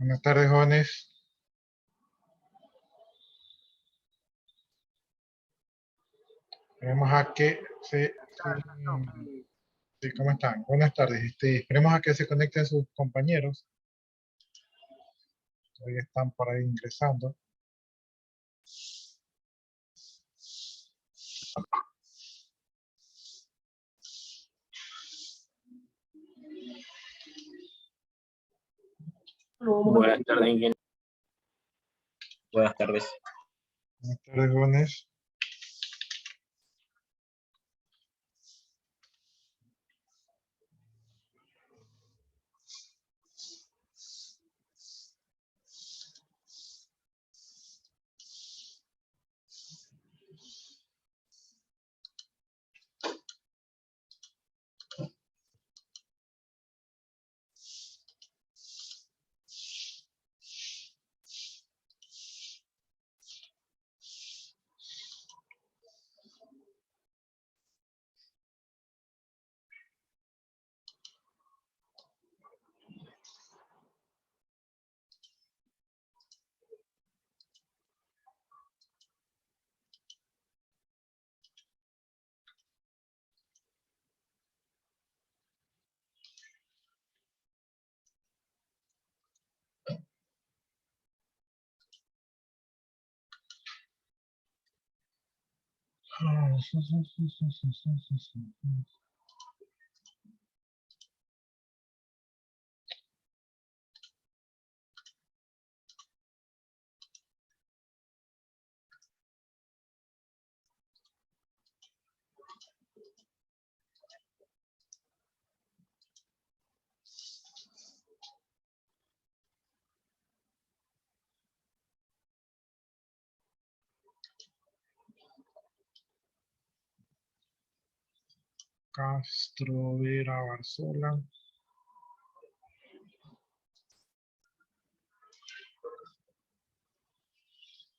Buenas tardes, jóvenes. Esperemos a que sí, ¿cómo están? Buenas tardes. Esperemos a que se conecten sus compañeros. Todavía están por ahí ingresando. Buenas tardes, ingeniero. Buenas tardes. Buenas tardes, jóvenes. Castro, Vera, Barzola.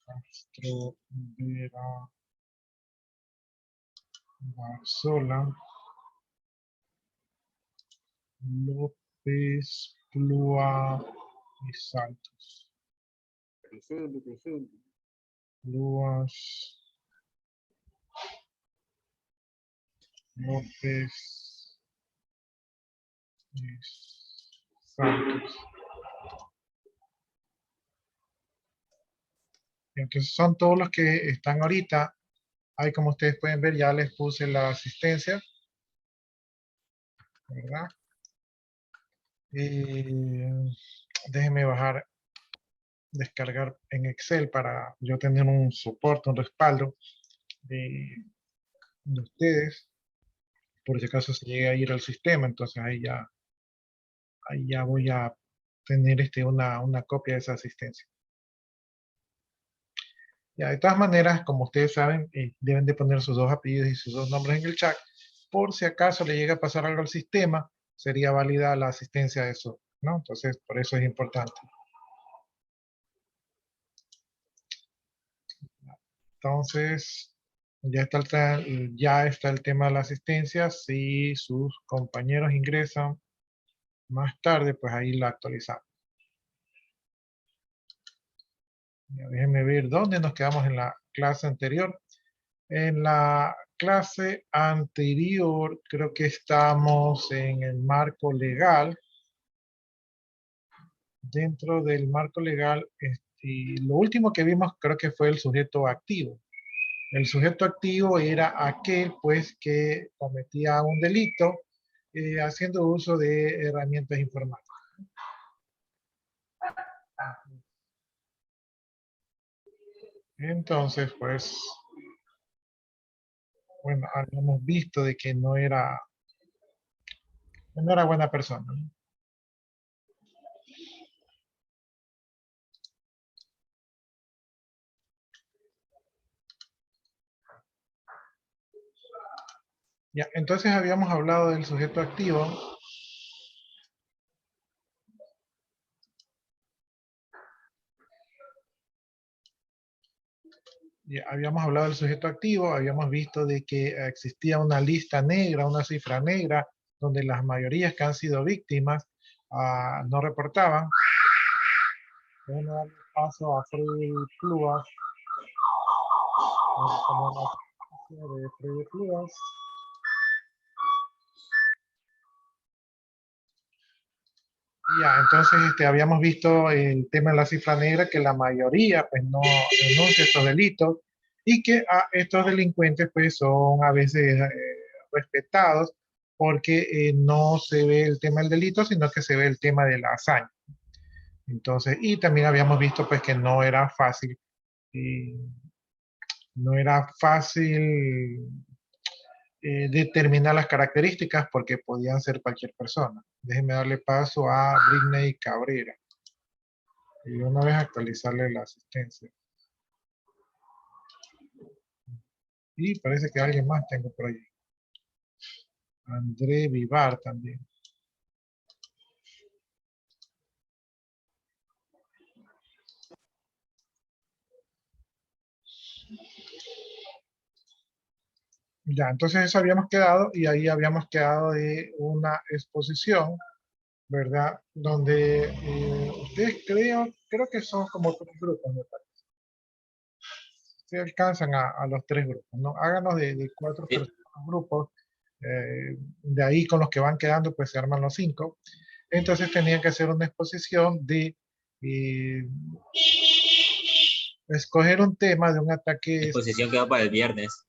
Castro, Vera, Barzola. López, Plúa y Santos. Presente. Plúas, López y Santos. Entonces son todos los que están ahorita. Ahí, como ustedes pueden ver, ya les puse la asistencia, ¿verdad? Déjenme descargar en Excel para yo tener un soporte, un respaldo de ustedes, por si acaso se llega a ir al sistema. Entonces ahí ya voy a tener una copia de esa asistencia. Ya, de todas maneras, como ustedes saben, deben de poner sus dos apellidos y sus dos nombres en el chat. Por si acaso le llega a pasar algo al sistema, sería válida la asistencia de eso, ¿no? Entonces, por eso es importante. Entonces, ya está el tema de la asistencia. Si sus compañeros ingresan más tarde, pues ahí la actualizamos. Ya, déjenme ver dónde nos quedamos en la clase anterior. En la clase anterior creo que estamos en el marco legal. Dentro del marco legal, lo último que vimos creo que fue el sujeto activo. El sujeto activo era aquel pues que cometía un delito haciendo uso de herramientas informáticas. Entonces, pues, bueno, habíamos visto de que no era buena persona, ¿no? Ya, entonces habíamos hablado del sujeto activo. Ya, habíamos hablado del sujeto activo, habíamos visto de que existía una lista negra, una cifra negra, donde las mayorías que han sido víctimas no reportaban. Déjenme darle paso a Freddy Pluas. Vamos a poner la noticia de Freddy Pluas. Ya, entonces habíamos visto el tema de la cifra negra, que la mayoría pues no denuncia estos delitos y que estos delincuentes pues son a veces respetados porque no se ve el tema del delito, sino que se ve el tema de la hazaña. Entonces, y también habíamos visto pues que no era fácil, eh, no era fácil determinar las características porque podían ser cualquier persona. Déjenme darle paso a Britney Cabrera. Y una vez actualizarle la asistencia. Y parece que alguien más tengo por ahí. André Vivar también. Ya, entonces eso habíamos quedado y ahí habíamos quedado de una exposición, ¿verdad? Donde ustedes creo que son como tres grupos, me parece. Se alcanzan a los tres grupos, ¿no? Háganos de cuatro Sí. personas grupos, de ahí con los que van quedando, pues se arman los cinco. Entonces tenían que hacer una exposición de eh, escoger un tema de un ataque, Exposición quedó para el viernes.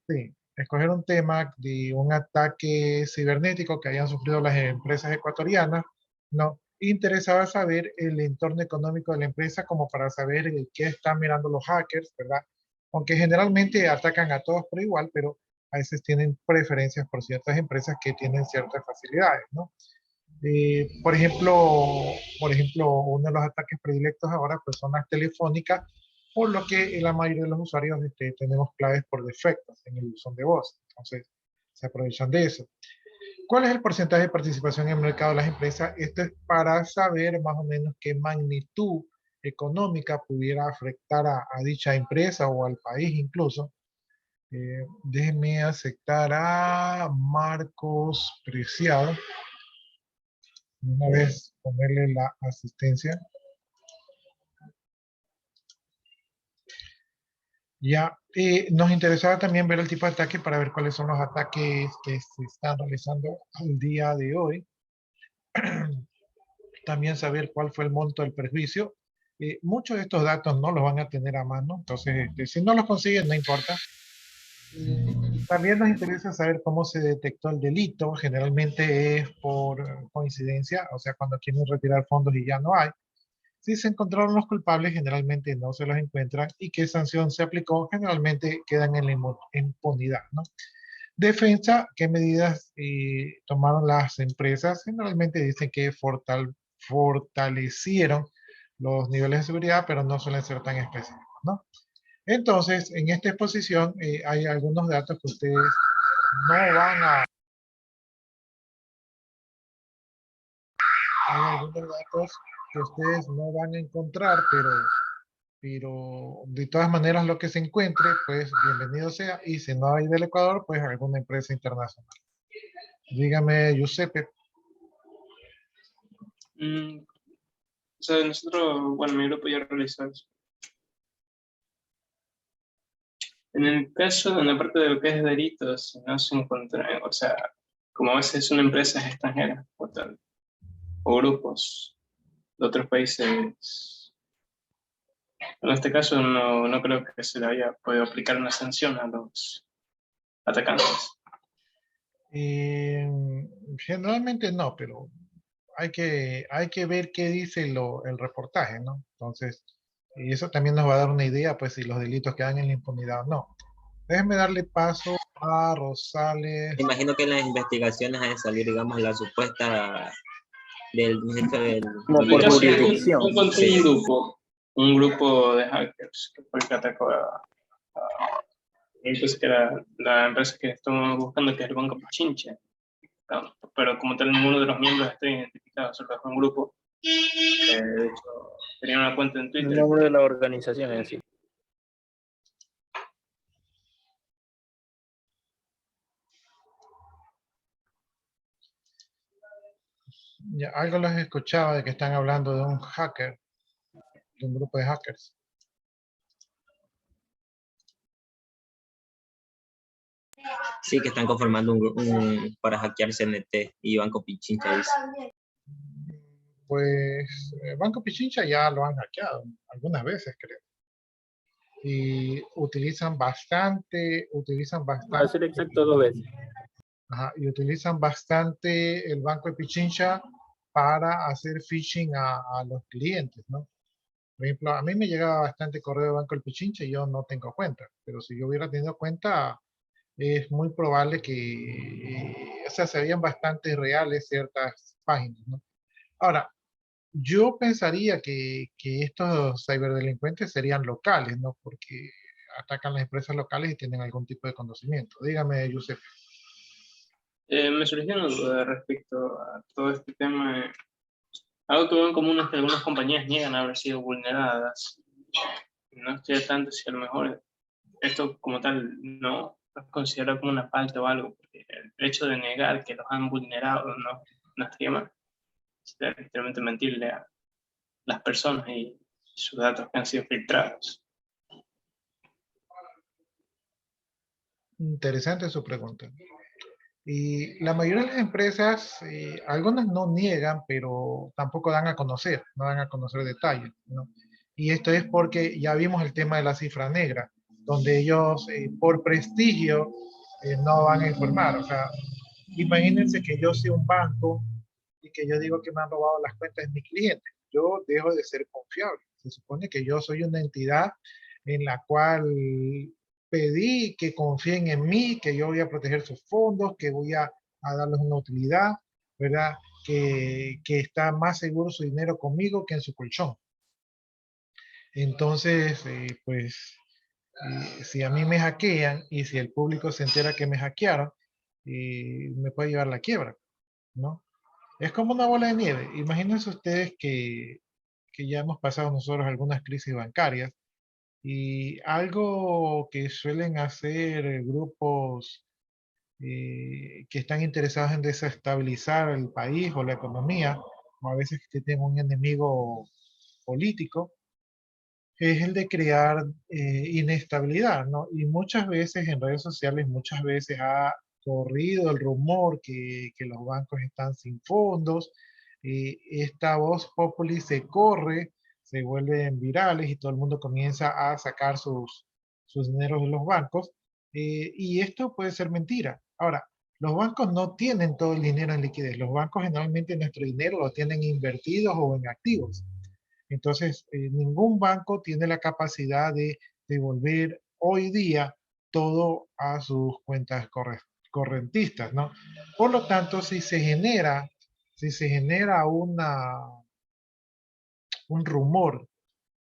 sí, escoger un tema de un ataque cibernético que hayan sufrido las empresas ecuatorianas, ¿no? Interesaba saber el entorno económico de la empresa como para saber qué están mirando los hackers, ¿verdad? Aunque generalmente atacan a todos por igual, pero a veces tienen preferencias por ciertas empresas que tienen ciertas facilidades, ¿no? Por ejemplo, uno de los ataques predilectos ahora pues son las telefónicas, por lo que la mayoría de los usuarios tenemos claves por defecto en el buzón de voz. Entonces, se aprovechan de eso. ¿Cuál es el porcentaje de participación en el mercado de las empresas? Esto es para saber más o menos qué magnitud económica pudiera afectar a dicha empresa o al país incluso. Déjenme aceptar a Marcos Preciado. Una vez ponerle la asistencia. Ya, nos interesaba también ver el tipo de ataque para ver cuáles son los ataques que se están realizando al día de hoy. También saber cuál fue el monto del perjuicio. Muchos de estos datos no los van a tener a mano, entonces si no los consiguen no importa. También nos interesa saber cómo se detectó el delito. Generalmente es por coincidencia, o sea, cuando quieren retirar fondos y ya no hay. Si se encontraron los culpables, generalmente no se los encuentran y qué sanción se aplicó, generalmente quedan en la impunidad, ¿no? Defensa, ¿qué medidas tomaron las empresas? Generalmente dicen que fortalecieron los niveles de seguridad, pero no suelen ser tan específicos, ¿no? Entonces, en esta exposición hay algunos datos que ustedes no van a... Hay algunos datos que ustedes no van a encontrar, pero de todas maneras lo que se encuentre, pues bienvenido sea, y si no hay del Ecuador, pues alguna empresa internacional. Dígame, Giuseppe. O sea, nosotros, bueno, mi grupo ya realizó eso. En el caso, en la parte de lo que es delitos, no se encuentra, o sea, como a veces son empresas extranjeras o tal, o grupos de otros países. En este caso no creo que se le haya podido aplicar una sanción a los atacantes. Eh, Generalmente no, pero hay que ver qué dice el reportaje, ¿no? Entonces, y eso también nos va a dar una idea, pues, si los delitos quedan en la impunidad o no. Déjenme darle paso a Rosales. Me imagino que en las investigaciones ha de salir, digamos, la supuesta del jefe del Como En el por caso jurisdicción. yo encontré Sí. un grupo de hackers que fue el que atacó entonces que era la empresa que estamos buscando, que es el Banco Pichincha. Pero como tal, ninguno de los miembros está identificado, solo es un grupo. De hecho, tenía una cuenta en El Twitter. nombre de la organización en sí. Ya, algo les escuchaba de que están hablando de un hacker. de un grupo de hackers. Sí, que están conformando para hackear CNT y Banco Pichincha, dice. Pues Banco Pichincha ya lo han hackeado algunas veces, creo. Y utilizan bastante, Para ser exacto, 2 veces. ajá, y utilizan bastante el Banco de Pichincha para hacer phishing a los clientes, ¿no? Por ejemplo, a mí me llegaba bastante correo de Banco del Pichincha y yo no tengo cuenta, pero si yo hubiera tenido cuenta, es muy probable que, o sea, se veían bastante reales ciertas páginas, ¿no? Ahora, yo pensaría que estos ciberdelincuentes serían locales, ¿no? Porque atacan las empresas locales y tienen algún tipo de conocimiento. Dígame, Yusef. Me surgió una duda respecto a todo este tema. Algo que veo en común es que algunas compañías niegan haber sido vulneradas. No estoy al tanto si a lo mejor esto como tal no es considerado como una falta o algo, porque el hecho de negar que los han vulnerado no estaría mal. Sería literalmente mentirle a las personas y sus datos que han sido filtrados. Interesante su pregunta. Y la mayoría de las empresas, algunas no niegan, pero tampoco dan a conocer, no dan a conocer detalles, ¿no? Y esto es porque ya vimos el tema de la cifra negra, donde ellos, por prestigio, no van a informar. O sea, imagínense que yo soy un banco y que yo digo que me han robado las cuentas de mi cliente. Yo dejo de ser confiable. Se supone que yo soy una entidad en la cual pedí que confíen en mí, que yo voy a proteger sus fondos, que voy a darles una utilidad, ¿verdad? Que está más seguro su dinero conmigo que en su colchón. Entonces, pues, si a mí me hackean y si el público se entera que me hackearon, me puede llevar a la quiebra, ¿no? Es como una bola de nieve. Imagínense ustedes que ya hemos pasado nosotros algunas crisis bancarias y algo que suelen hacer grupos que están interesados en desestabilizar el país o la economía, o a veces que tienen un enemigo político, es el de crear inestabilidad, ¿no? Y muchas veces en redes sociales, muchas veces ha corrido el rumor que los bancos están sin fondos, esta voz populi se corre, se vuelven virales y todo el mundo comienza a sacar sus dineros de los bancos, y esto puede ser mentira. Ahora, los bancos no tienen todo el dinero en liquidez, los bancos generalmente nuestro dinero lo tienen invertidos o en activos. Entonces, ningún banco tiene la capacidad de devolver hoy día todo a sus cuentas correntistas, ¿no? Por lo tanto, si se genera un rumor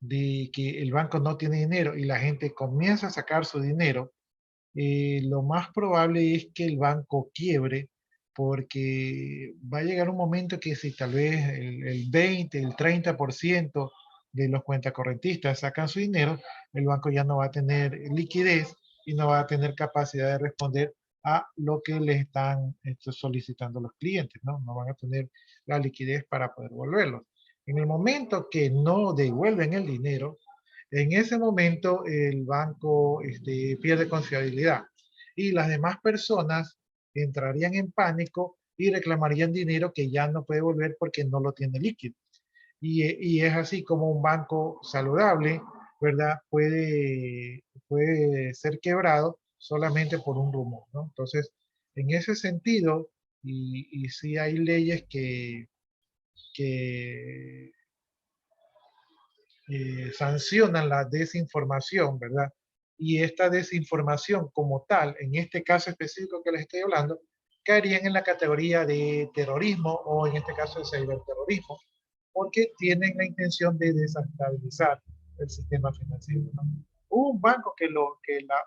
de que el banco no tiene dinero y la gente comienza a sacar su dinero, lo más probable es que el banco quiebre porque va a llegar un momento que si tal vez el 20, el 30% de los cuentacorrentistas sacan su dinero, el banco ya no va a tener liquidez y no va a tener capacidad de responder a lo que les están solicitando los clientes, ¿no? No van a tener la liquidez para poder volverlo. En el momento que no devuelven el dinero, en ese momento el banco pierde confiabilidad y las demás personas entrarían en pánico y reclamarían dinero que ya no puede volver porque no lo tiene líquido. Y es así como un banco saludable, ¿verdad? Puede ser quebrado solamente por un rumor, ¿no? Entonces, en ese sentido, y sí hay leyes que sancionan la desinformación, ¿verdad? Y esta desinformación como tal, en este caso específico que les estoy hablando, caerían en la categoría de terrorismo o en este caso de ciberterrorismo, porque tienen la intención de desestabilizar el sistema financiero, ¿no? Hubo un banco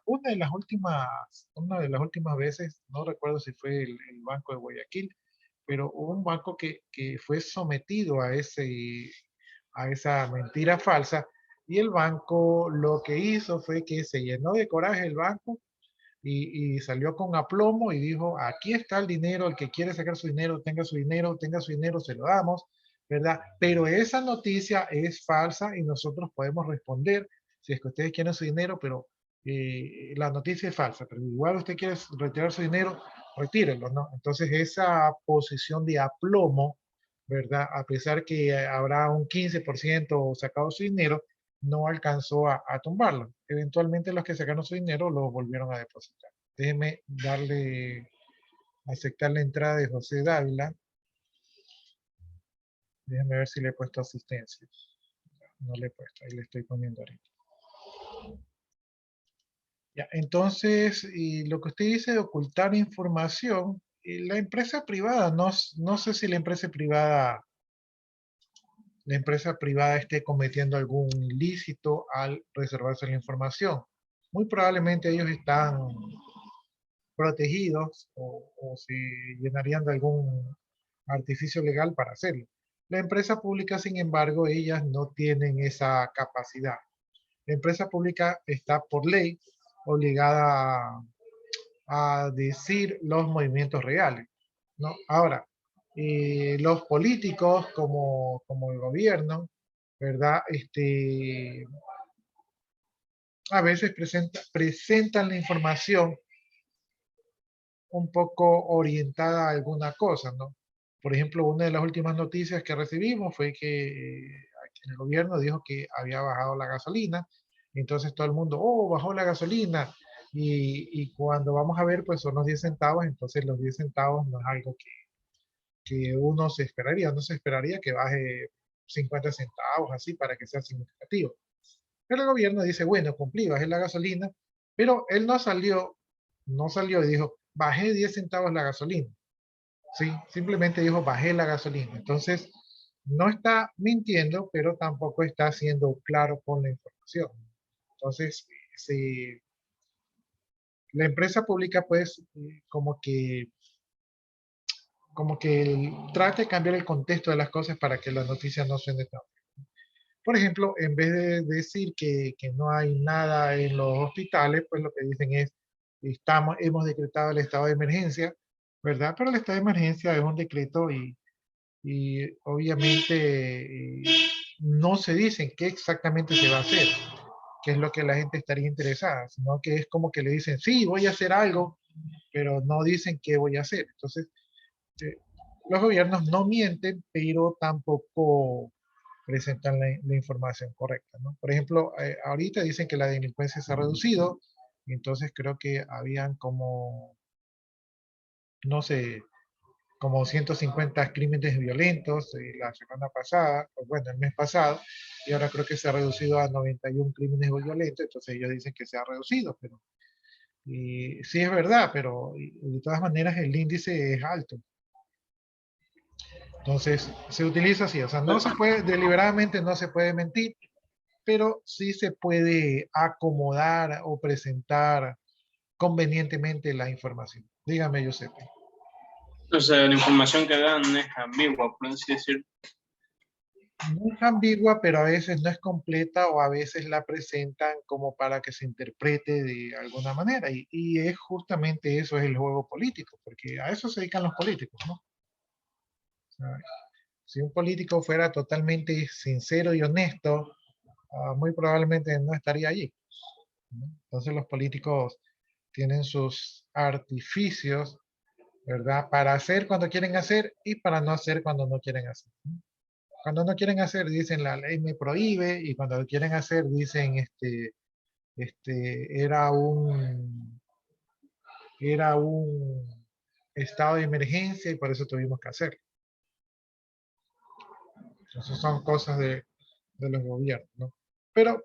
una de las últimas veces, no recuerdo si fue el Banco de Guayaquil, pero hubo un banco que fue sometido a esa mentira falsa y el banco lo que hizo fue que se llenó de coraje el banco y salió con aplomo y dijo, aquí está el dinero, el que quiere sacar su dinero, tenga su dinero, se lo damos, ¿verdad? Pero esa noticia es falsa y nosotros podemos responder si es que ustedes quieren su dinero, pero la noticia es falsa, pero igual usted quiere retirar su dinero, retírelo, ¿no? Entonces esa posición de aplomo, ¿verdad? A pesar que habrá un 15% sacado su dinero, no alcanzó a tumbarlo. Eventualmente los que sacaron su dinero lo volvieron a depositar. Déjeme darle, aceptar la entrada de José Dávila. Déjame ver si le he puesto asistencia. No le he puesto, ahí le estoy poniendo ahorita. Ya, entonces, y lo que usted dice de ocultar información, la empresa privada, no sé si la empresa privada esté cometiendo algún ilícito al reservarse la información. Muy probablemente ellos están protegidos o se llenarían de algún artificio legal para hacerlo. La empresa pública, sin embargo, ellas no tienen esa capacidad. La empresa pública está por ley obligada a decir los movimientos reales, ¿no? Ahora, los políticos como el gobierno, ¿verdad? A veces presentan la información un poco orientada a alguna cosa, ¿no? Por ejemplo, una de las últimas noticias que recibimos fue que el gobierno dijo que había bajado la gasolina, entonces todo el mundo, oh, bajó la gasolina, y cuando vamos a ver, pues son los 10 centavos, entonces los 10 centavos no es algo que uno se esperaría que baje 50 centavos así para que sea significativo. Pero el gobierno dice, bueno, cumplí, bajé la gasolina, pero él no salió y dijo, bajé 10 centavos la gasolina. Sí, simplemente dijo, bajé la gasolina. Entonces, no está mintiendo, pero tampoco está siendo claro con la información. Entonces, si la empresa pública, pues, como que trate de cambiar el contexto de las cosas para que la noticia no suene tan. Por ejemplo, en vez de decir que no hay nada en los hospitales, pues lo que dicen es, hemos decretado el estado de emergencia, ¿verdad? Pero el estado de emergencia es un decreto y obviamente no se dicen qué exactamente se va a hacer, qué es lo que la gente estaría interesada, sino que es como que le dicen, sí, voy a hacer algo, pero no dicen qué voy a hacer. Entonces, eh, los gobiernos no mienten, pero tampoco presentan la información correcta, ¿no? Por ejemplo, ahorita dicen que la delincuencia se ha reducido, entonces creo que habían como, no sé, como 150 crímenes violentos la semana pasada, o bueno, el mes pasado, y ahora creo que se ha reducido a 91 crímenes violentos, entonces ellos dicen que se ha reducido, pero sí es verdad, pero de todas maneras el índice es alto. Entonces, se utiliza así, o sea, no se puede, deliberadamente no se puede mentir, pero sí se puede acomodar o presentar convenientemente la información. Dígame, Giuseppe. O sea, la información que dan es ambigua, por así decirlo. No es ambigua, pero a veces no es completa o a veces la presentan como para que se interprete de alguna manera. Y es justamente eso es el juego político, porque a eso se dedican los políticos, ¿no? O sea, si un político fuera totalmente sincero y honesto, muy probablemente no estaría allí, ¿no? Entonces los políticos tienen sus artificios, ¿verdad? Para hacer cuando quieren hacer y para no hacer cuando no quieren hacer, ¿no? Cuando no quieren hacer, dicen la ley me prohíbe, y cuando quieren hacer, dicen era un estado de emergencia y por eso tuvimos que hacerlo. Entonces son cosas de los gobiernos, ¿no? Pero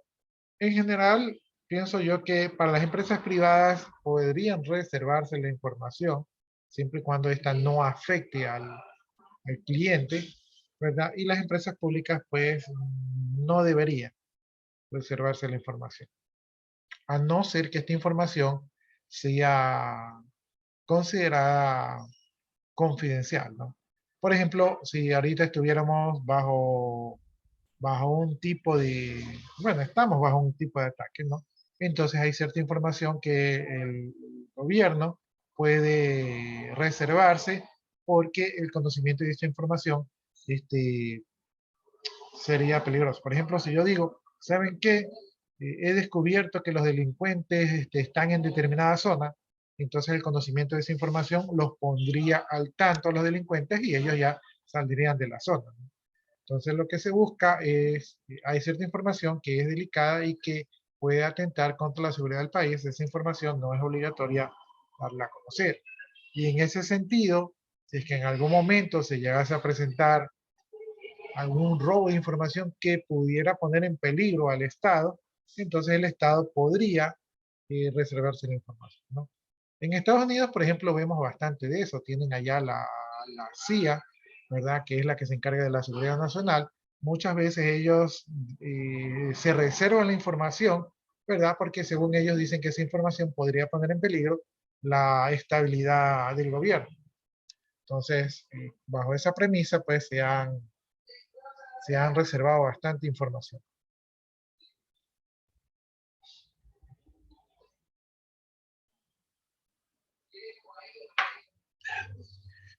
en general, pienso yo que para las empresas privadas podrían reservarse la información siempre y cuando esta no afecte al cliente, ¿verdad? Y las empresas públicas, pues, no deberían reservarse la información, a no ser que esta información sea considerada confidencial, ¿no? Por ejemplo, si ahorita estuviéramos bajo un tipo bueno, estamos bajo un tipo de ataque, ¿no? Entonces hay cierta información que el gobierno puede reservarse porque el conocimiento de esta información sería peligroso. Por ejemplo, si yo digo, ¿saben qué? He descubierto que los delincuentes están en determinada zona, entonces el conocimiento de esa información los pondría al tanto a los delincuentes y ellos ya saldrían de la zona, ¿no? Entonces lo que se busca es, hay cierta información que es delicada y que puede atentar contra la seguridad del país. Esa información no es obligatoria darla a conocer. Y en ese sentido, si es que en algún momento se llegase a presentar algún robo de información que pudiera poner en peligro al Estado, entonces el Estado podría reservarse la información, ¿no? En Estados Unidos, por ejemplo, vemos bastante de eso. Tienen allá la CIA, ¿verdad? Que es la que se encarga de la seguridad nacional. Muchas veces ellos se reservan la información, ¿verdad? Porque según ellos dicen que esa información podría poner en peligro la estabilidad del gobierno. Entonces, bajo esa premisa, pues se han reservado bastante información.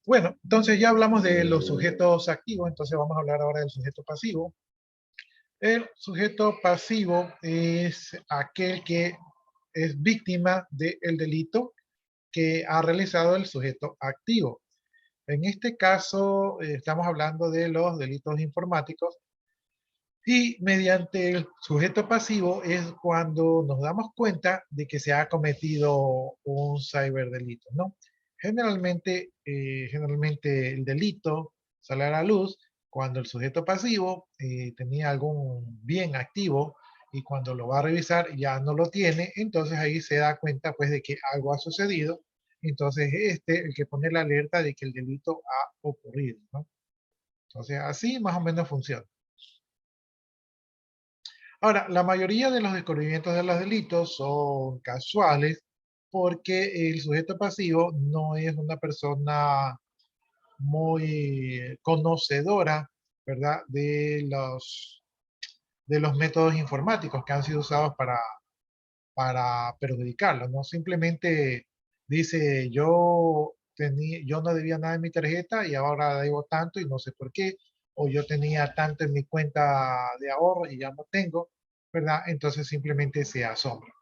Bueno, entonces ya hablamos de los sujetos activos, entonces vamos a hablar ahora del sujeto pasivo. El sujeto pasivo es aquel que es víctima del delito que ha realizado el sujeto activo. En este caso, estamos hablando de los delitos informáticos y mediante el sujeto pasivo es cuando nos damos cuenta de que se ha cometido un ciberdelito, ¿no? Generalmente el delito sale a la luz cuando el sujeto pasivo tenía algún bien activo y cuando lo va a revisar ya no lo tiene, entonces ahí se da cuenta pues de que algo ha sucedido, entonces el que pone la alerta de que el delito ha ocurrido, ¿no? Entonces así más o menos funciona. Ahora, la mayoría de los descubrimientos de los delitos son casuales porque el sujeto pasivo no es una persona muy conocedora, ¿verdad? De los métodos informáticos que han sido usados para perjudicarlo, ¿no? Simplemente dice, yo no debía nada en mi tarjeta y ahora debo tanto y no sé por qué, o yo tenía tanto en mi cuenta de ahorro y ya no tengo, ¿verdad? Entonces simplemente se asombra.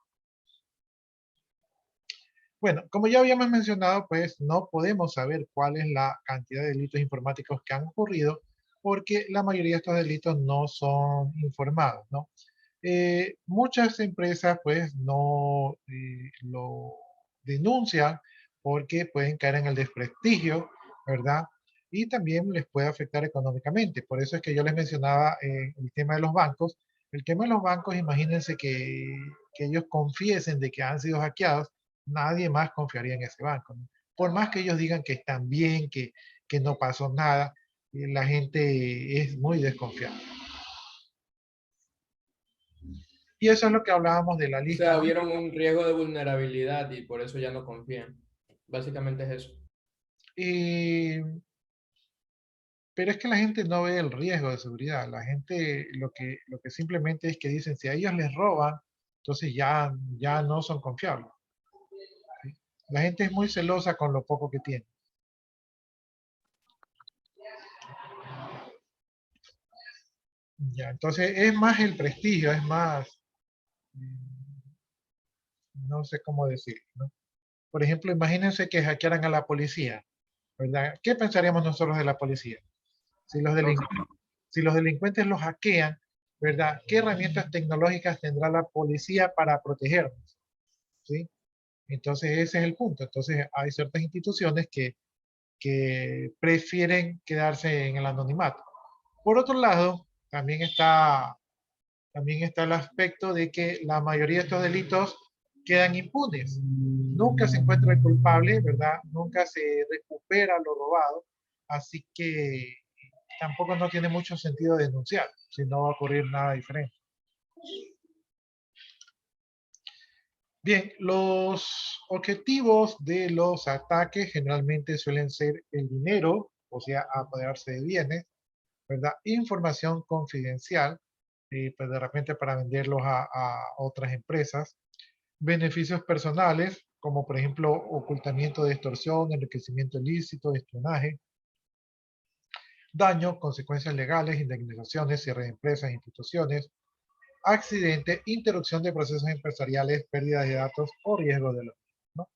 Bueno, como ya habíamos mencionado, pues no podemos saber cuál es la cantidad de delitos informáticos que han ocurrido porque la mayoría de estos delitos no son informados, ¿no? Muchas empresas pues no lo denuncian porque pueden caer en el desprestigio, ¿verdad? Y también les puede afectar económicamente. Por eso es que yo les mencionaba el tema de los bancos. El tema de los bancos, imagínense que ellos confiesen de que han sido hackeados, nadie más confiaría en ese banco, ¿no? Por más que ellos digan que están bien, que no pasó nada, la gente es muy desconfiada. Y eso es lo que hablábamos de la O lista, sea, ¿no? vieron un riesgo de vulnerabilidad y por eso ya no confían. Básicamente es eso. Y, pero es que la gente no ve el riesgo de seguridad. La gente lo que simplemente es que dicen, si a ellos les roban, entonces ya no son confiables. ¿Sí? La gente es muy celosa con lo poco que tiene. Ya, entonces es más el prestigio, es más, no sé cómo decirlo, ¿no? Por ejemplo, imagínense que hackearan a la policía, ¿verdad? ¿Qué pensaríamos nosotros de la policía? Si los, si los delincuentes los hackean, ¿verdad? ¿Qué herramientas tecnológicas tendrá la policía para protegernos? ¿Sí? Entonces ese es el punto. Entonces hay ciertas instituciones que prefieren quedarse en el anonimato. Por otro lado, también está el aspecto de que la mayoría de estos delitos quedan impunes. Nunca se encuentra el culpable, ¿verdad? Nunca se recupera lo robado. Así que tampoco no tiene mucho sentido denunciar, si no va a ocurrir nada diferente. Bien, los objetivos de los ataques generalmente suelen ser el dinero, o sea, apoderarse de bienes, ¿verdad? Información confidencial, pues de repente para venderlos a otras empresas. Beneficios personales, como por ejemplo ocultamiento de extorsión, enriquecimiento ilícito, espionaje. daño, consecuencias legales, indemnizaciones, cierre de empresas, instituciones, accidente, interrupción de procesos empresariales, pérdida de datos o riesgo de los mismos, ¿no?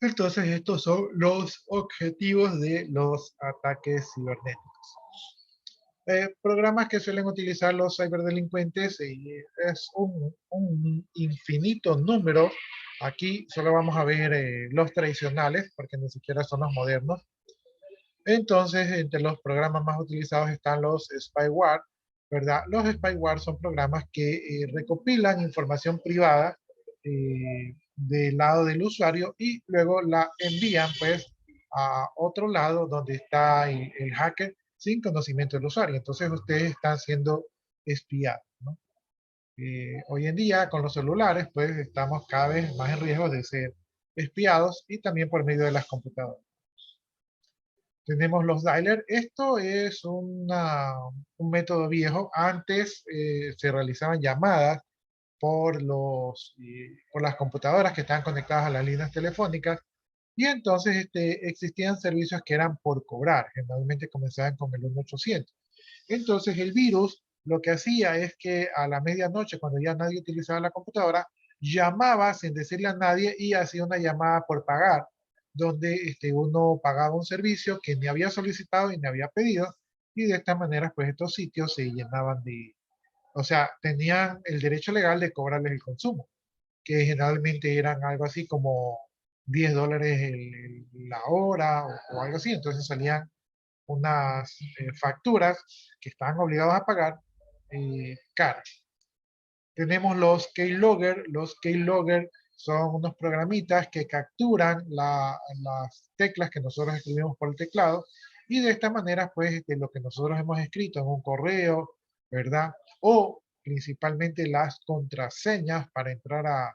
Entonces, estos son los objetivos de los ataques cibernéticos. Programas que suelen utilizar los ciberdelincuentes es un infinito número. Aquí solo vamos a ver los tradicionales, porque ni siquiera son los modernos. Entonces, entre los programas más utilizados están los spyware, ¿verdad? Los spyware son programas que recopilan información privada del lado del usuario y luego la envían, pues, a otro lado donde está el hacker sin conocimiento del usuario. Entonces, ustedes están siendo espiados, ¿no? Hoy en día, con los celulares, pues, estamos cada vez más en riesgo de ser espiados y también por medio de las computadoras. Tenemos los dialers. Esto es un método viejo. Antes se realizaban llamadas por las computadoras que estaban conectadas a las líneas telefónicas y entonces existían servicios que eran por cobrar. Generalmente comenzaban con el 1-800. Entonces el virus lo que hacía es que a la medianoche, cuando ya nadie utilizaba la computadora, llamaba sin decirle a nadie y hacía una llamada por pagar, donde uno pagaba un servicio que ni había solicitado y ni había pedido, y de esta manera, pues estos sitios se llenaban o sea, tenían el derecho legal de cobrarles el consumo, que generalmente eran algo así como $10 la hora o algo así. Entonces salían unas facturas que estaban obligados a pagar caras. Tenemos los keylogger. Los keylogger son unos programitas que capturan las teclas que nosotros escribimos por el teclado y de esta manera, pues, lo que nosotros hemos escrito en un correo, ¿verdad? O principalmente las contraseñas para entrar a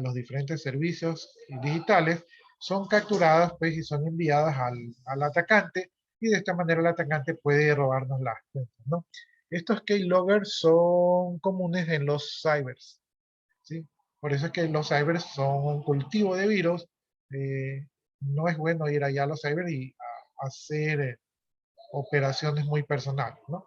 los diferentes servicios digitales son capturadas, pues, y son enviadas al atacante y de esta manera el atacante puede robarnos las cuentas, ¿no? Estos keyloggers son comunes en los cybers, ¿sí? Por eso es que los cybers son un cultivo de virus. No es bueno ir allá a los cybers y hacer operaciones muy personales, ¿no?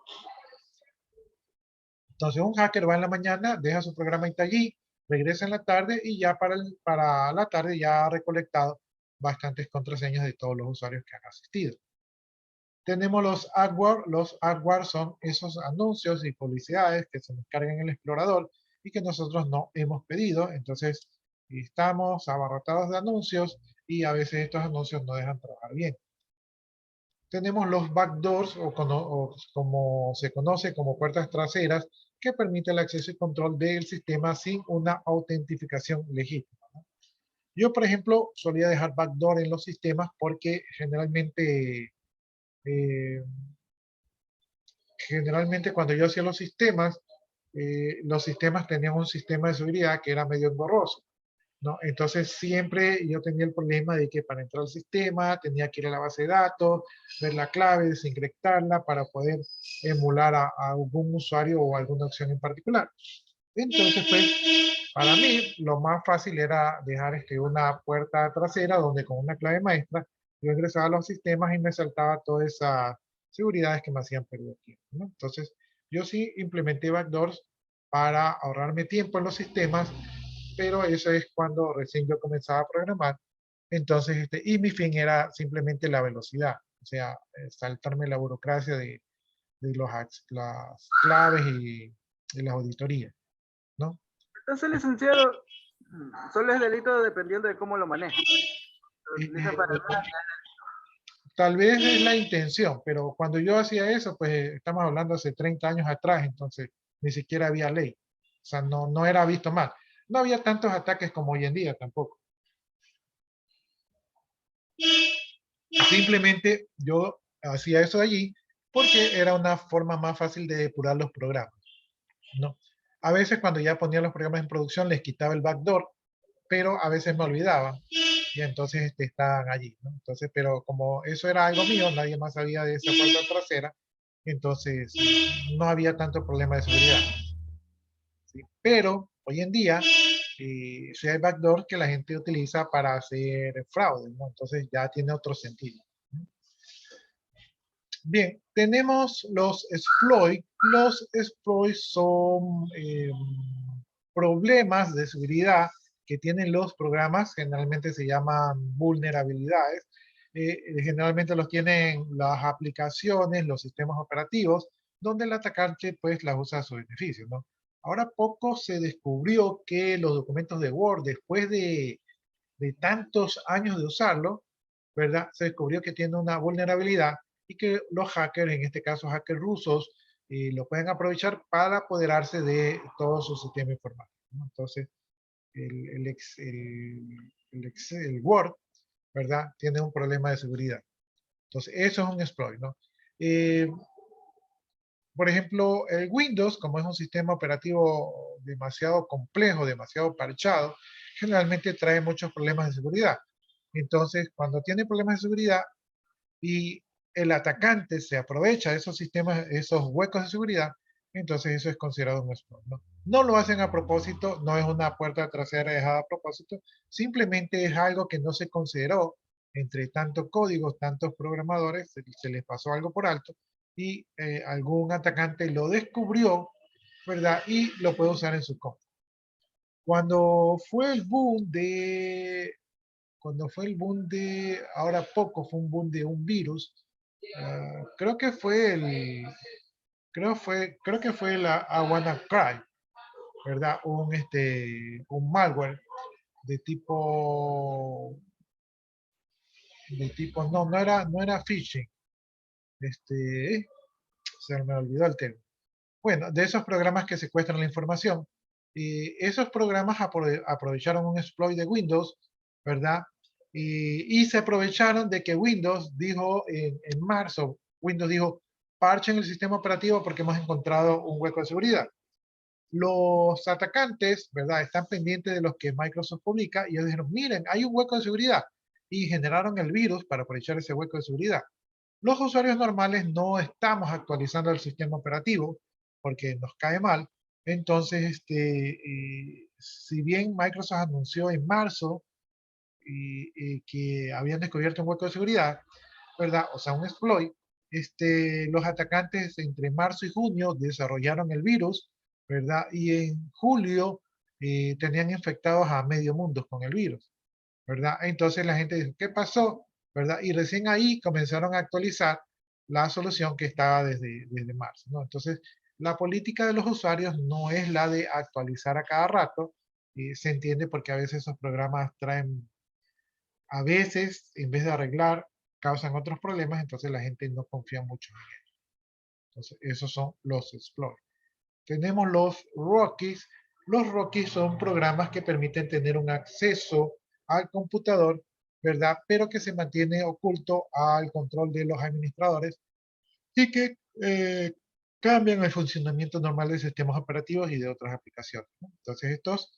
Entonces un hacker va en la mañana, deja su programa allí, regresa en la tarde y ya para la tarde ya ha recolectado bastantes contraseñas de todos los usuarios que han asistido. Tenemos los AdWords. Los AdWords son esos anuncios y publicidades que se nos cargan en el explorador y que nosotros no hemos pedido. Entonces, estamos abarrotados de anuncios y a veces estos anuncios no dejan trabajar bien. Tenemos los backdoors o como se conoce como puertas traseras que permiten el acceso y control del sistema sin una autentificación legítima, ¿no? Yo, por ejemplo, solía dejar backdoor en los sistemas porque eh, generalmente cuando yo hacía los sistemas tenían un sistema de seguridad que era medio engorroso, ¿no? Entonces siempre yo tenía el problema de que para entrar al sistema tenía que ir a la base de datos, ver la clave, desencriptarla para poder emular a algún usuario o alguna opción en particular. Entonces, pues, para mí lo más fácil era dejar una puerta trasera donde con una clave maestra yo ingresaba a los sistemas y me saltaba todas esas seguridades que me hacían perder tiempo, ¿no? Entonces, yo sí implementé backdoors para ahorrarme tiempo en los sistemas, pero eso es cuando recién yo comenzaba a programar. Entonces, y mi fin era simplemente la velocidad, o sea, saltarme la burocracia de las claves y las auditorías, ¿no? Entonces, licenciado, solo es delito dependiendo de cómo lo maneja. Tal vez es la intención, pero cuando yo hacía eso, pues estamos hablando hace 30 años atrás, entonces ni siquiera había ley. O sea, no era visto mal. No había tantos ataques como hoy en día tampoco. Simplemente yo hacía eso allí porque era una forma más fácil de depurar los programas, ¿no? A veces cuando ya ponía los programas en producción les quitaba el backdoor, pero a veces me olvidaba y entonces estaban allí, ¿no? Entonces, pero como eso era algo mío, nadie más sabía de esa puerta trasera, entonces no había tanto problema de seguridad, ¿sí? Pero hoy en día sí hay backdoors que la gente utiliza para hacer fraude, ¿no? Entonces ya tiene otro sentido, ¿no? Bien, tenemos los exploits. Los exploits son problemas de seguridad que tienen los programas, generalmente se llaman vulnerabilidades. Generalmente los tienen las aplicaciones, los sistemas operativos, donde el atacante pues las usa a su beneficio, ¿no? Ahora poco se descubrió que los documentos de Word, después de tantos años de usarlo, ¿verdad? Se descubrió que tiene una vulnerabilidad y que los hackers, en este caso hackers rusos, lo pueden aprovechar para apoderarse de todo su sistema informático, ¿no? Entonces, el Word, ¿verdad? Tiene un problema de seguridad. Entonces, eso es un exploit, ¿no? Por ejemplo, el Windows, como es un sistema operativo demasiado complejo, demasiado parchado, generalmente trae muchos problemas de seguridad. Entonces, cuando tiene problemas de seguridad y el atacante se aprovecha de esos sistemas, esos huecos de seguridad, entonces eso es considerado un exploit, ¿no? No lo hacen a propósito, no es una puerta trasera dejada a propósito, simplemente es algo que no se consideró entre tantos códigos, tantos programadores, se les pasó algo por alto y algún atacante lo descubrió, ¿verdad? Y lo puede usar en su contra. Cuando fue el boom de ahora poco, fue un boom de un virus. Creo que fue creo que fue la WannaCry, ¿verdad? Un malware de tipo, no era phishing. Se me olvidó el tema. Bueno, de esos programas que secuestran la información. Y esos programas aprovecharon un exploit de Windows, ¿verdad? Y se aprovecharon de que Windows dijo en marzo, Windows dijo, parchen el sistema operativo porque hemos encontrado un hueco de seguridad. Los atacantes, ¿verdad? Están pendientes de los que Microsoft publica y ellos dijeron, miren, hay un hueco de seguridad. Y generaron el virus para aprovechar ese hueco de seguridad. Los usuarios normales no estamos actualizando el sistema operativo porque nos cae mal. Entonces, si bien Microsoft anunció en marzo que habían descubierto un hueco de seguridad, ¿verdad? O sea, un exploit, los atacantes entre marzo y junio desarrollaron el virus, ¿verdad? Y en julio tenían infectados a medio mundo con el virus, ¿verdad? Entonces la gente dice, ¿qué pasó? ¿Verdad? Y recién ahí comenzaron a actualizar la solución que estaba desde marzo, ¿no? Entonces, la política de los usuarios no es la de actualizar a cada rato, y se entiende porque a veces esos programas traen, a veces, en vez de arreglar, causan otros problemas, entonces la gente no confía mucho en ellos. Entonces, esos son los exploits. Tenemos los rookies. Los rookies son programas que permiten tener un acceso al computador, ¿verdad? Pero que se mantiene oculto al control de los administradores y que cambian el funcionamiento normal de sistemas operativos y de otras aplicaciones, ¿no? Entonces, estos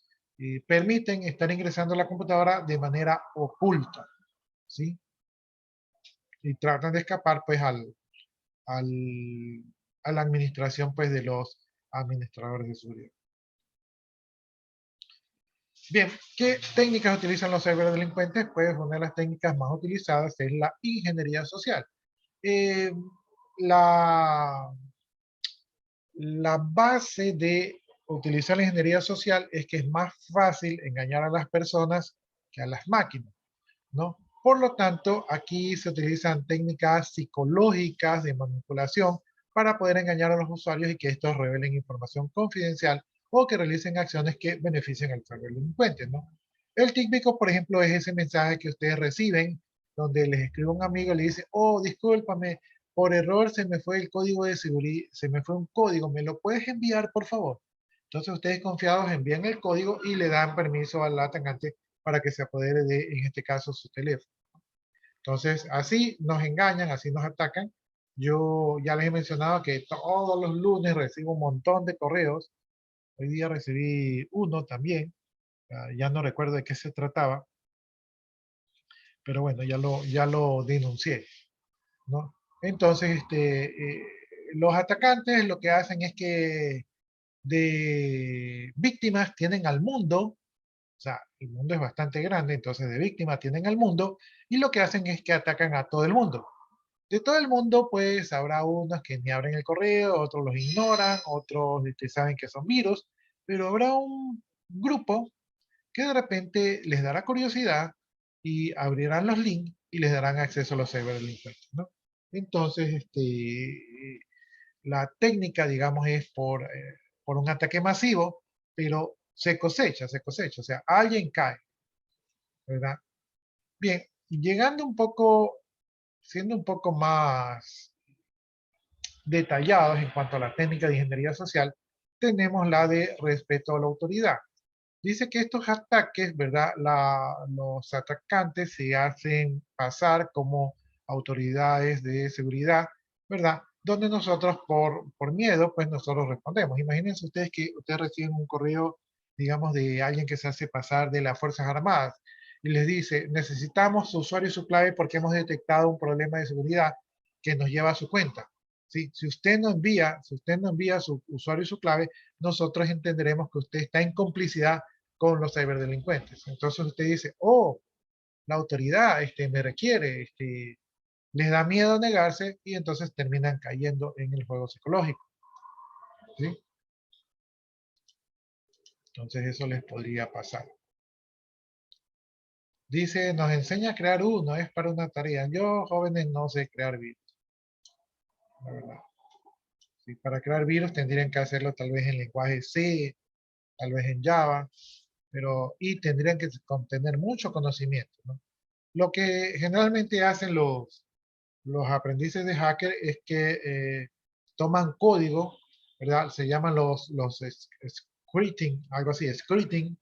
permiten estar ingresando a la computadora de manera oculta, ¿sí? Y tratan de escapar, pues, al, a la administración, pues, de los administradores de seguridad. Bien, ¿qué técnicas utilizan los ciberdelincuentes? Pues una de las técnicas más utilizadas es la ingeniería social. Eh, la, la base de utilizar la ingeniería social es que es más fácil engañar a las personas que a las máquinas, ¿no? Por lo tanto, aquí se utilizan técnicas psicológicas de manipulación para poder engañar a los usuarios y que estos revelen información confidencial o que realicen acciones que beneficien al ciberdelincuente, ¿no? El típico, por ejemplo, es ese mensaje que ustedes reciben donde les escribe un amigo y le dice, oh, discúlpame, por error se me fue el código de seguridad, se me fue un código, ¿me lo puedes enviar, por favor? Entonces ustedes confiados envían el código y le dan permiso al atacante para que se apodere de, en este caso, su teléfono. Entonces, así nos engañan, así nos atacan. Yo ya les he mencionado que todos los lunes recibo un montón de correos. Hoy día recibí uno también. Ya no recuerdo de qué se trataba. Pero bueno, ya lo denuncié, ¿no? Entonces, los atacantes lo que hacen es que de víctimas tienen al mundo. O sea, el mundo es bastante grande, entonces de víctimas tienen al mundo y lo que hacen es que atacan a todo el mundo. De todo el mundo, pues habrá unos que ni abren el correo, otros los ignoran, otros saben que son virus, pero habrá un grupo que de repente les dará curiosidad y abrirán los links y les darán acceso a los ciberdelincuentes, ¿no? Entonces, la técnica, digamos, es por un ataque masivo, pero se cosecha, o sea, alguien cae, ¿verdad? Bien, llegando un poco, siendo un poco más detallados en cuanto a la técnica de ingeniería social, tenemos la de respeto a la autoridad. Dice que estos ataques, ¿verdad? Los atacantes se hacen pasar como autoridades de seguridad, ¿verdad? Donde nosotros por miedo, pues nosotros respondemos. Imagínense ustedes que ustedes reciben un correo, digamos, de alguien que se hace pasar de las Fuerzas Armadas y les dice, necesitamos su usuario y su clave porque hemos detectado un problema de seguridad que nos lleva a su cuenta. ¿Sí? Si usted no envía su usuario y su clave, nosotros entenderemos que usted está en complicidad con los ciberdelincuentes. Entonces usted dice, oh, la autoridad me requiere, les da miedo negarse y entonces terminan cayendo en el juego psicológico. ¿Sí? Entonces eso les podría pasar. Dice, nos enseña a crear uno, es para una tarea. Yo, jóvenes, no sé crear virus. La verdad. Sí, para crear virus tendrían que hacerlo tal vez en lenguaje C, tal vez en Java, pero y tendrían que contener mucho conocimiento, ¿no? Lo que generalmente hacen los aprendices de hacker es que toman código, ¿verdad? Se llaman los scripting, algo así, scripting.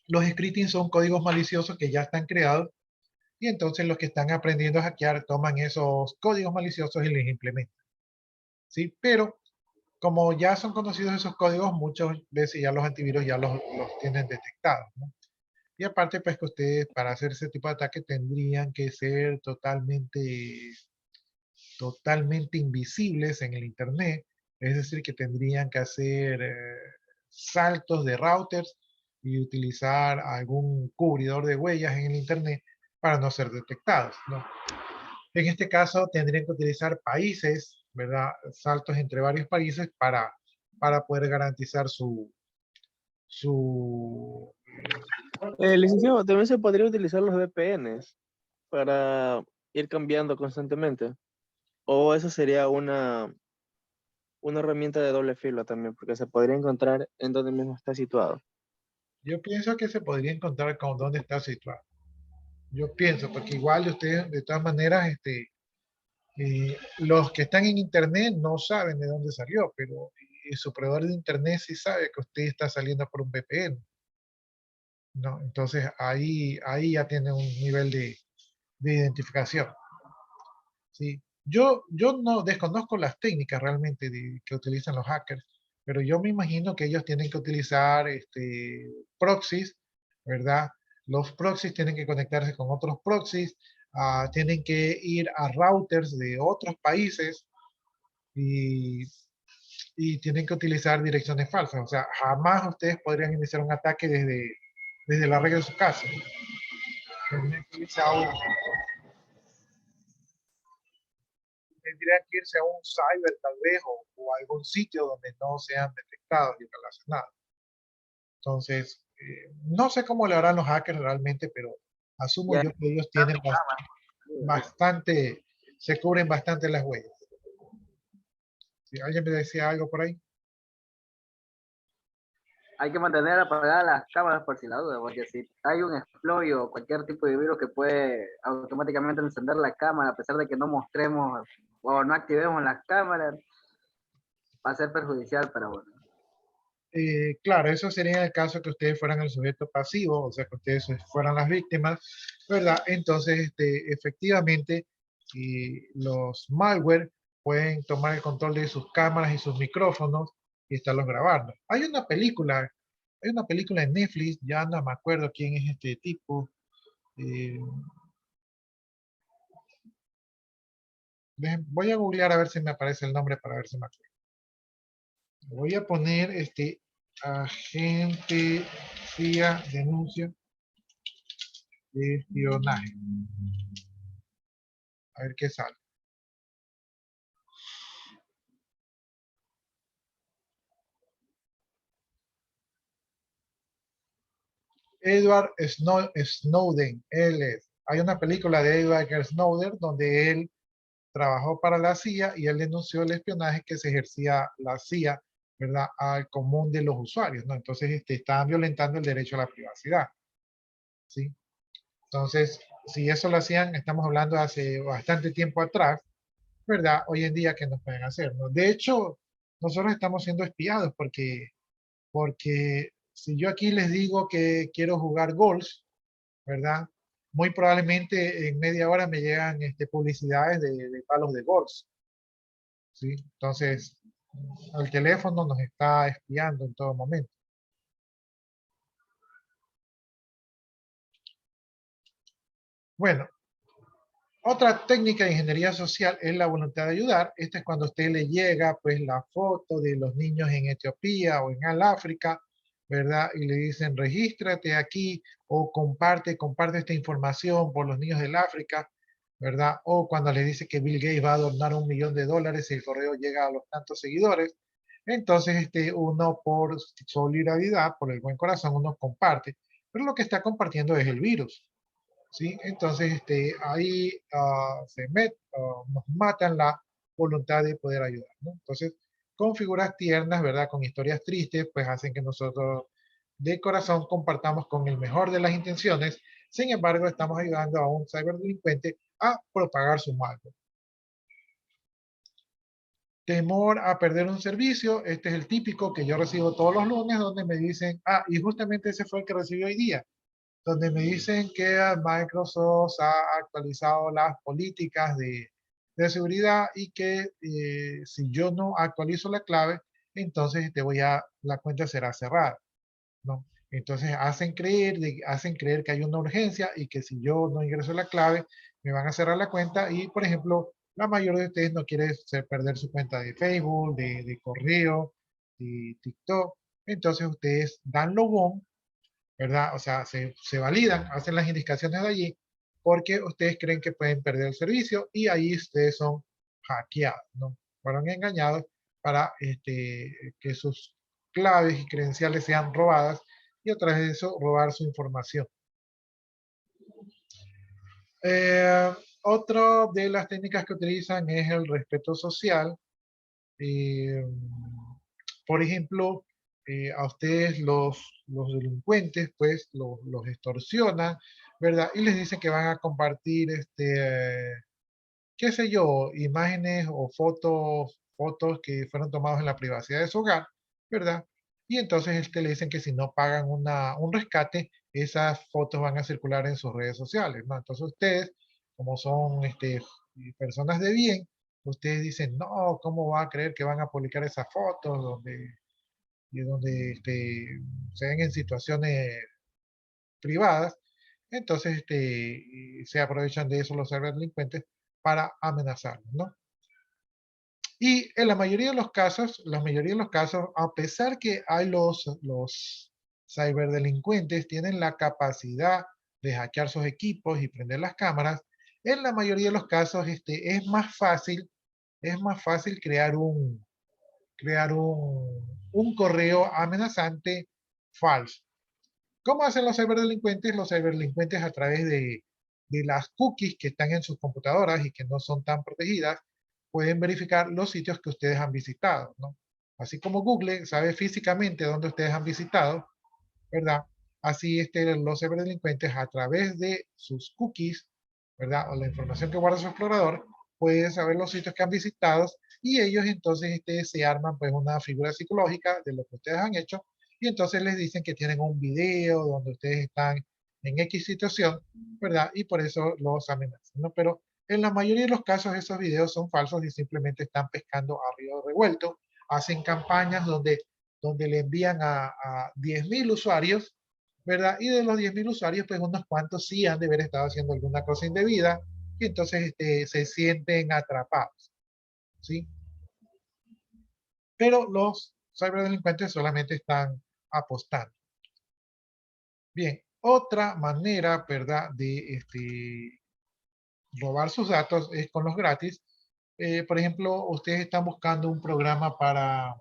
Los scripting son códigos maliciosos que ya están creados y entonces los que están aprendiendo a hackear toman esos códigos maliciosos y les implementan. ¿Sí? Pero como ya son conocidos esos códigos, muchas veces ya los antivirus ya los tienen detectados, ¿no? Y aparte, pues que ustedes para hacer ese tipo de ataque tendrían que ser totalmente invisibles en el Internet, es decir, que tendrían que hacer saltos de routers y utilizar algún cubridor de huellas en el Internet para no ser detectados, ¿no? En este caso tendrían que utilizar países, ¿verdad? Saltos entre varios países para poder garantizar su... Licenciado, también se podría utilizar los VPNs para ir cambiando constantemente. O eso sería una herramienta de doble filo también, porque se podría encontrar en donde mismo está situado. Yo pienso que se podría encontrar con dónde está situado. Yo pienso, porque igual ustedes, de todas maneras, los que están en Internet no saben de dónde salió, pero su proveedor de Internet sí sabe que usted está saliendo por un VPN, ¿no? Entonces ahí ya tiene un nivel de identificación, ¿sí? Yo no desconozco las técnicas realmente que utilizan los hackers, pero yo me imagino que ellos tienen que utilizar proxies, ¿verdad? Los proxies tienen que conectarse con otros proxies, tienen que ir a routers de otros países y, y tienen que utilizar direcciones falsas. O sea, jamás ustedes podrían iniciar un ataque desde la regla de su casa. Tendrían que irse a un cyber tal vez o algún sitio donde no sean detectados y relacionados. Entonces, no sé cómo le harán los hackers realmente, pero asumo Ya, yo que ellos tienen bastante, se cubren bastante las huellas. Si alguien me decía algo por ahí. hay que mantener apagadas las cámaras por si la duda, porque si hay un exploit o cualquier tipo de virus que puede automáticamente encender la cámara, a pesar de que no mostremos o no activemos las cámaras, va a ser perjudicial para uno. Claro, eso sería en el caso que ustedes fueran el sujeto pasivo, o sea, que ustedes fueran las víctimas, ¿verdad? Entonces, efectivamente, los malware pueden tomar el control de sus cámaras y sus micrófonos y estarlos grabando. Hay una película en Netflix, ya no me acuerdo quién es este tipo. eh, voy a googlear a ver si me aparece el nombre para ver si me acuerdo. Voy a poner agente CIA denuncia de espionaje. A ver qué sale. Edward Snowden, él es. Hay una película de Edward Snowden donde él trabajó para la CIA y él denunció el espionaje que se ejercía la CIA, ¿verdad?, al común de los usuarios, ¿no? Entonces, estaban violentando el derecho a la privacidad, ¿sí? Entonces, si eso lo hacían, estamos hablando de hace bastante tiempo atrás, ¿verdad? Hoy en día, ¿qué nos pueden hacer, no? De hecho, nosotros estamos siendo espiados porque si yo aquí les digo que quiero jugar golf, ¿verdad? Muy probablemente en media hora me llegan publicidades de palos de golf, ¿sí? Entonces, el teléfono nos está espiando en todo momento. Bueno, otra técnica de ingeniería social es la voluntad de ayudar. Esta es cuando a usted le llega pues la foto de los niños en Etiopía o en África, ¿verdad? Y le dicen regístrate aquí o comparte esta información por los niños del África, ¿verdad? O cuando le dice que Bill Gates va a donar $1 millón y el correo llega a los tantos seguidores. Entonces, uno por solidaridad, por el buen corazón, uno comparte. Pero lo que está compartiendo es el virus. ¿Sí? Entonces, ahí nos matan la voluntad de poder ayudar, ¿no? Entonces, con figuras tiernas, ¿verdad? Con historias tristes, pues hacen que nosotros de corazón compartamos con el mejor de las intenciones. Sin embargo, estamos ayudando a un ciberdelincuente a propagar su mal. Temor a perder un servicio, este es el típico que yo recibo todos los lunes, donde me dicen, y justamente ese fue el que recibí hoy día, donde me dicen que Microsoft ha actualizado las políticas de seguridad y que si yo no actualizo la clave, entonces la cuenta será cerrada, ¿no? Entonces hacen creer que hay una urgencia y que si yo no ingreso la clave, me van a cerrar la cuenta y, por ejemplo, la mayoría de ustedes no quiere perder su cuenta de Facebook, de correo, de TikTok. Entonces ustedes dan logón, ¿verdad? O sea, se validan, hacen las indicaciones de allí, porque ustedes creen que pueden perder el servicio y ahí ustedes son hackeados, ¿no? Fueron engañados para que sus claves y credenciales sean robadas y a través de eso robar su información. Otra de las técnicas que utilizan es el respeto social. Por ejemplo, a ustedes los delincuentes pues los extorsionan, ¿verdad? Y les dicen que van a compartir, qué sé yo, imágenes o fotos que fueron tomadas en la privacidad de su hogar, ¿verdad? Y entonces le dicen que si no pagan un rescate, esas fotos van a circular en sus redes sociales, ¿no? Entonces ustedes, como son personas de bien, ustedes dicen, no, ¿cómo va a creer que van a publicar esas fotos donde se ven en situaciones privadas? Entonces se aprovechan de eso los ciberdelincuentes para amenazarlos, ¿no? Y en la mayoría de los casos, a pesar que hay los ciberdelincuentes tienen la capacidad de hackear sus equipos y prender las cámaras, en la mayoría de los casos es más fácil crear un correo amenazante falso. ¿Cómo hacen los ciberdelincuentes? Los ciberdelincuentes a través de las cookies que están en sus computadoras y que no son tan protegidas, pueden verificar los sitios que ustedes han visitado, ¿no? Así como Google sabe físicamente dónde ustedes han visitado, ¿verdad? Así los ciberdelincuentes a través de sus cookies, ¿verdad? O la información que guarda su explorador, pueden saber los sitios que han visitado y ellos entonces se arman pues una figura psicológica de lo que ustedes han hecho y entonces les dicen que tienen un video donde ustedes están en X situación, ¿verdad? Y por eso los amenazan, ¿no? Pero en la mayoría de los casos esos videos son falsos y simplemente están pescando a río revuelto, hacen campañas donde le envían a 10.000 usuarios, ¿verdad? Y de los 10.000 usuarios, pues unos cuantos sí han de haber estado haciendo alguna cosa indebida y entonces se sienten atrapados, ¿sí? Pero los ciberdelincuentes solamente están apostando. Bien, Otra manera, ¿verdad?, de robar sus datos es con los gratis. Por ejemplo, ustedes están buscando un programa para,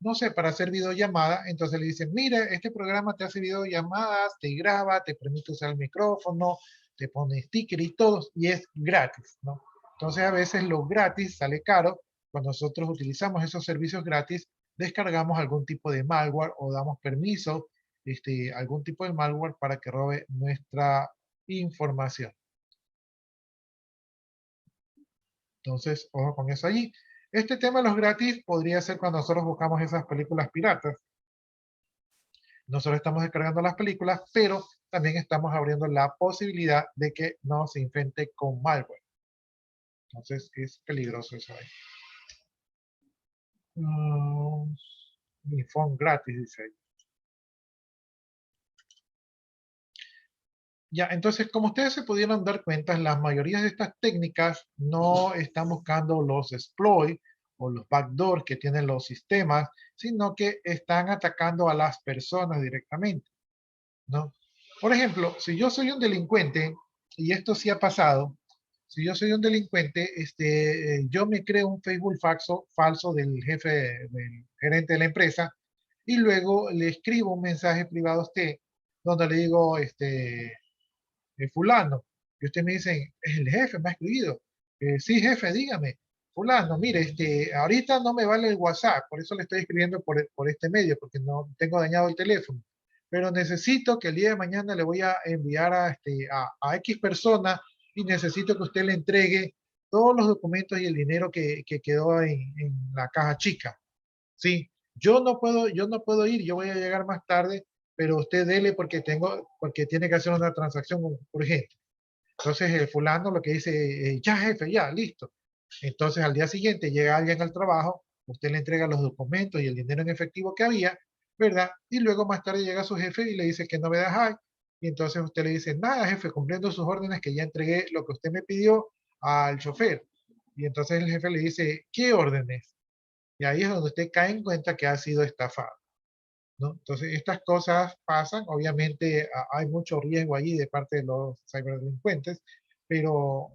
no sé, para hacer videollamada, entonces le dicen, mire, este programa te hace videollamadas, te graba, te permite usar el micrófono, te pone sticker y todo, y es gratis, ¿no? Entonces a veces lo gratis sale caro. Cuando nosotros utilizamos esos servicios gratis, descargamos algún tipo de malware o damos permiso, algún tipo de malware para que robe nuestra información. Entonces, ojo con eso allí. Este tema de los gratis podría ser cuando nosotros buscamos esas películas piratas. Nosotros estamos descargando las películas, pero también estamos abriendo la posibilidad de que no se infecte con malware. Entonces, es peligroso eso ahí. Mi phone gratis, dice ahí. Ya, entonces, como ustedes se pudieron dar cuenta, la mayoría de estas técnicas no están buscando los exploits o los backdoors que tienen los sistemas, sino que están atacando a las personas directamente, ¿no? Por ejemplo, si yo soy un delincuente, y esto sí ha pasado, si yo soy un delincuente, yo me creo un Facebook falso del jefe, del gerente de la empresa, y luego le escribo un mensaje privado a usted, donde le digo, fulano, y usted me dice, es el jefe, me ha escribido. Sí, jefe, dígame. Fulano, mire, ahorita no me vale el WhatsApp, por eso le estoy escribiendo por este medio, porque no tengo dañado el teléfono. Pero necesito que el día de mañana le voy a enviar a X persona y necesito que usted le entregue todos los documentos y el dinero que quedó en la caja chica. Sí, yo no puedo ir, yo voy a llegar más tarde, pero usted dele porque tiene que hacer una transacción urgente. Entonces el fulano lo que dice, ya jefe, ya, listo. Entonces al día siguiente llega alguien al trabajo, usted le entrega los documentos y el dinero en efectivo que había, ¿verdad? Y luego más tarde llega su jefe y le dice que novedades hay. Y entonces usted le dice, nada, jefe, cumpliendo sus órdenes que ya entregué lo que usted me pidió al chofer. Y entonces el jefe le dice, ¿qué órdenes? Y ahí es donde usted cae en cuenta que ha sido estafado, ¿no? Entonces, estas cosas pasan. Obviamente, hay mucho riesgo allí de parte de los ciberdelincuentes, pero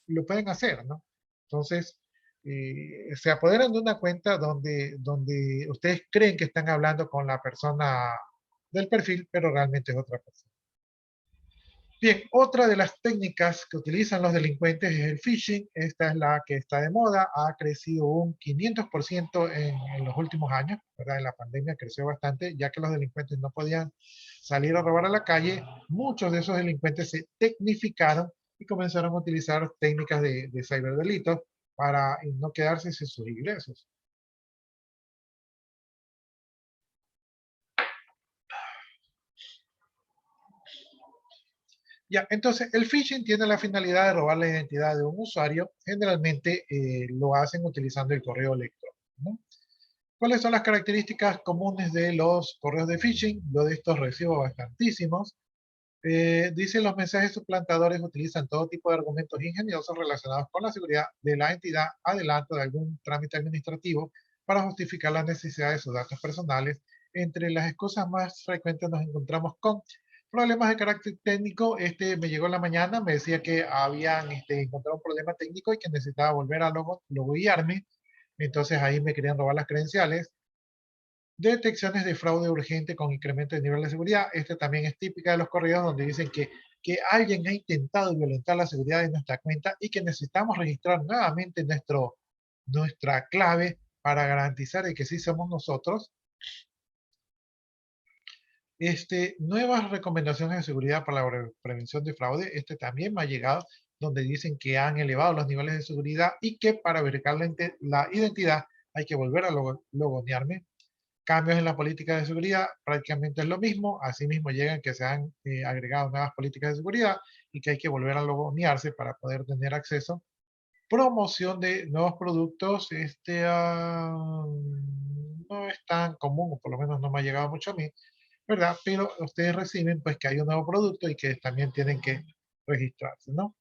lo pueden hacer, ¿no? Entonces, se apoderan de una cuenta donde ustedes creen que están hablando con la persona del perfil, pero realmente es otra persona. Bien, otra de las técnicas que utilizan los delincuentes es el phishing. Esta es la que está de moda, ha crecido un 500% en los últimos años, ¿verdad? En la pandemia creció bastante, ya que los delincuentes no podían salir a robar a la calle. Muchos de esos delincuentes se tecnificaron y comenzaron a utilizar técnicas de ciberdelitos para no quedarse sin sus ingresos. Ya, entonces el phishing tiene la finalidad de robar la identidad de un usuario. Generalmente lo hacen utilizando el correo electrónico, ¿no? ¿Cuáles son las características comunes de los correos de phishing? Yo de estos recibo bastantísimos. Dice, los mensajes suplantadores utilizan todo tipo de argumentos ingeniosos relacionados con la seguridad de la entidad, adelanto de algún trámite administrativo para justificar la necesidad de sus datos personales. Entre las excusas más frecuentes nos encontramos con problemas de carácter técnico. Me llegó en la mañana, me decía que habían encontrado un problema técnico y que necesitaba volver a loguearme. Entonces ahí me querían robar las credenciales. Detecciones de fraude urgente con incremento de nivel de seguridad. También es típica de los correos donde dicen que alguien ha intentado violentar la seguridad de nuestra cuenta y que necesitamos registrar nuevamente nuestra clave para garantizar de que sí somos nosotros. Nuevas recomendaciones de seguridad para la prevención de fraude. También me ha llegado donde dicen que han elevado los niveles de seguridad y que para verificar la identidad hay que volver a logonearme. Cambios en la política de seguridad, prácticamente es lo mismo. Asimismo llegan que se han agregado nuevas políticas de seguridad y que hay que volver a logonearse para poder tener acceso. Promoción de nuevos productos, no es tan común, o por lo menos no me ha llegado mucho a mí, ¿verdad? Pero ustedes reciben pues que hay un nuevo producto y que también tienen que registrarse, ¿no?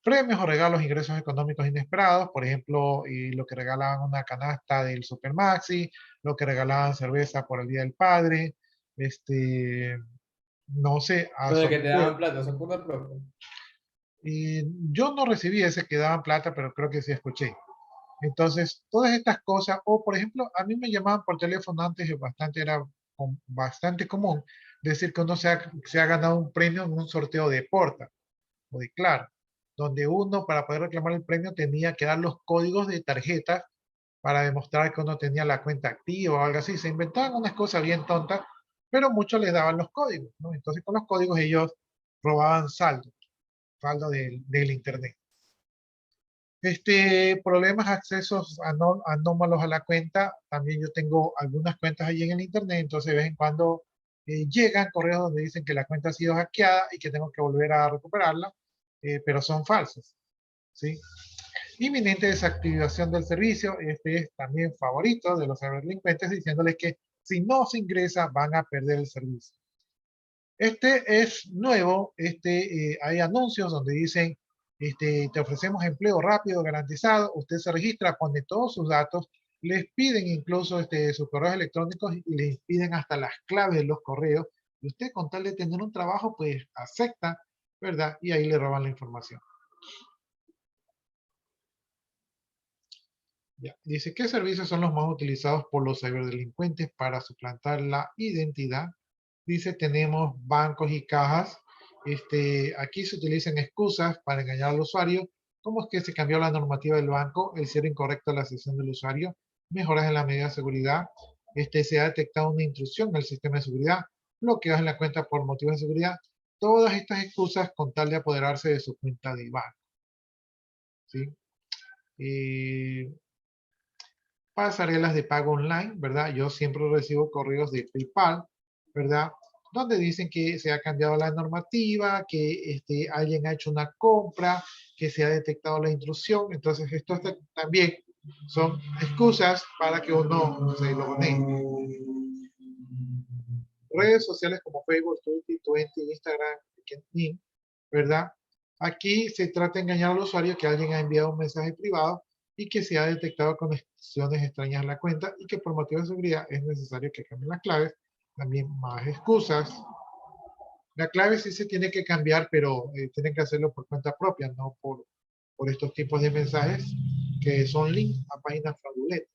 Premios o regalos, ingresos económicos inesperados, por ejemplo, lo que regalaban una canasta del Supermaxi, lo que regalaban cerveza por el Día del Padre, No sé, Lo de que te daban plata, ¿se acuerda, profe? y yo no recibí ese que daban plata, pero creo que sí escuché. Entonces, todas estas cosas, o por ejemplo, a mí me llamaban por teléfono antes, y bastante, era bastante común decir que uno se ha ganado un premio en un sorteo de Porta o de Claro, donde uno para poder reclamar el premio tenía que dar los códigos de tarjetas para demostrar que uno tenía la cuenta activa o algo así. Se inventaban unas cosas bien tontas, pero muchos les daban los códigos, ¿no? Entonces con los códigos ellos robaban saldo del internet. Problemas, accesos anómalos a la cuenta. También yo tengo algunas cuentas allí en el internet, entonces de vez en cuando llegan correos donde dicen que la cuenta ha sido hackeada y que tengo que volver a recuperarla, pero son falsos, ¿sí? Inminente desactivación del servicio. Este es también favorito de los ciberdelincuentes, diciéndoles que si no se ingresa van a perder el servicio. Este es nuevo, hay anuncios donde dicen, te ofrecemos empleo rápido, garantizado, usted se registra, pone todos sus datos, les piden incluso sus correos electrónicos y les piden hasta las claves de los correos, y usted con tal de tener un trabajo, pues acepta, ¿verdad? Y ahí le roban la información. Ya. Dice, ¿qué servicios son los más utilizados por los ciberdelincuentes para suplantar la identidad? Dice, tenemos bancos y cajas. Aquí se utilizan excusas para engañar al usuario. ¿Cómo es que se cambió la normativa del banco? El cierre incorrecto de la sesión del usuario. Mejoras en la medida de seguridad. Se ha detectado una intrusión en el sistema de seguridad. Bloqueos en la cuenta por motivos de seguridad. Todas estas excusas con tal de apoderarse de su cuenta de banco. ¿Sí? Pasarelas de pago online, ¿verdad? Yo siempre recibo correos de PayPal, ¿verdad? Donde dicen que se ha cambiado la normativa, que alguien ha hecho una compra, que se ha detectado la intrusión. Entonces, esto también son excusas para que uno se logonee. Redes sociales como Facebook, Twitter, Instagram, LinkedIn, ¿verdad? Aquí se trata de engañar al usuario que alguien ha enviado un mensaje privado y que se ha detectado conexiones extrañas en la cuenta y que por motivos de seguridad es necesario que cambien las claves. También más excusas. La clave sí se tiene que cambiar, pero tienen que hacerlo por cuenta propia, no por estos tipos de mensajes que son links a páginas fraudulentas.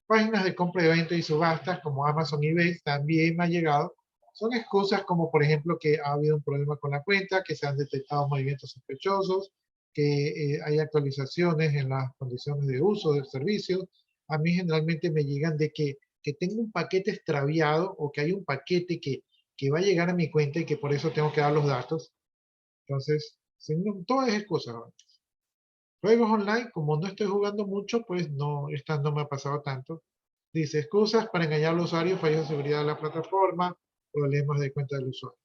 Páginas de compra de venta y subastas como Amazon y eBay también me ha llegado. Son excusas como, por ejemplo, que ha habido un problema con la cuenta, que se han detectado movimientos sospechosos, que hay actualizaciones en las condiciones de uso del servicio. A mí generalmente me llegan de que tengo un paquete extraviado o que hay un paquete que va a llegar a mi cuenta y que por eso tengo que dar los datos. Entonces, todas es excusas. Juegos online, como no estoy jugando mucho, pues no, esta no me ha pasado tanto. Dice, excusas para engañar al usuario, fallos de seguridad de la plataforma, problemas de cuenta del usuario.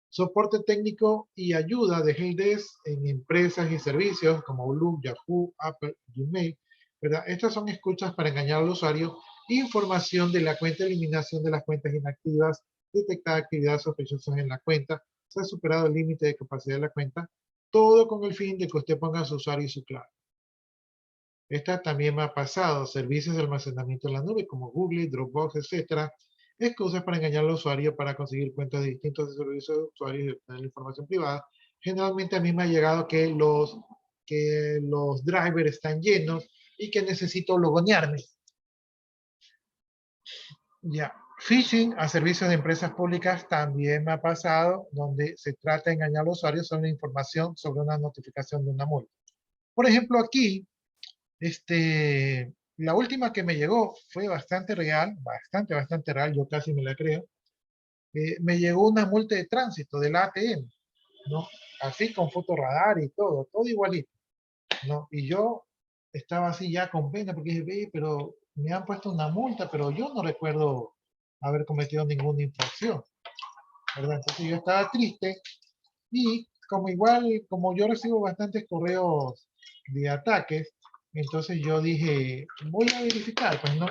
Soporte técnico y ayuda de helpdesk en empresas y servicios como Outlook, Yahoo, Apple, Gmail, ¿verdad? Estas son excusas para engañar al usuario. Información de la cuenta, eliminación de las cuentas inactivas, detectar actividades sospechosas en la cuenta, se ha superado el límite de capacidad de la cuenta, todo con el fin de que usted ponga su usuario y su clave. Esta también me ha pasado, servicios de almacenamiento en la nube como Google, Dropbox, etcétera, excusas para engañar al usuario para conseguir cuentas de distintos servicios de usuarios y obtener información privada. Generalmente a mí me ha llegado que los drivers están llenos y que necesito logonearme. Ya. Phishing a servicios de empresas públicas también me ha pasado, donde se trata de engañar al usuario sobre la información sobre una notificación de una multa. Por ejemplo, aquí, la última que me llegó fue bastante real, bastante real, yo casi me la creo. Me llegó una multa de tránsito del ATM, ¿no? Así con fotorradar y todo igualito, ¿no? Y yo estaba así ya con pena porque dije, ve, pero me han puesto una multa, pero yo no recuerdo haber cometido ninguna infracción, ¿verdad? Entonces yo estaba triste y como yo recibo bastantes correos de ataques, entonces yo dije, voy a verificar, pues no.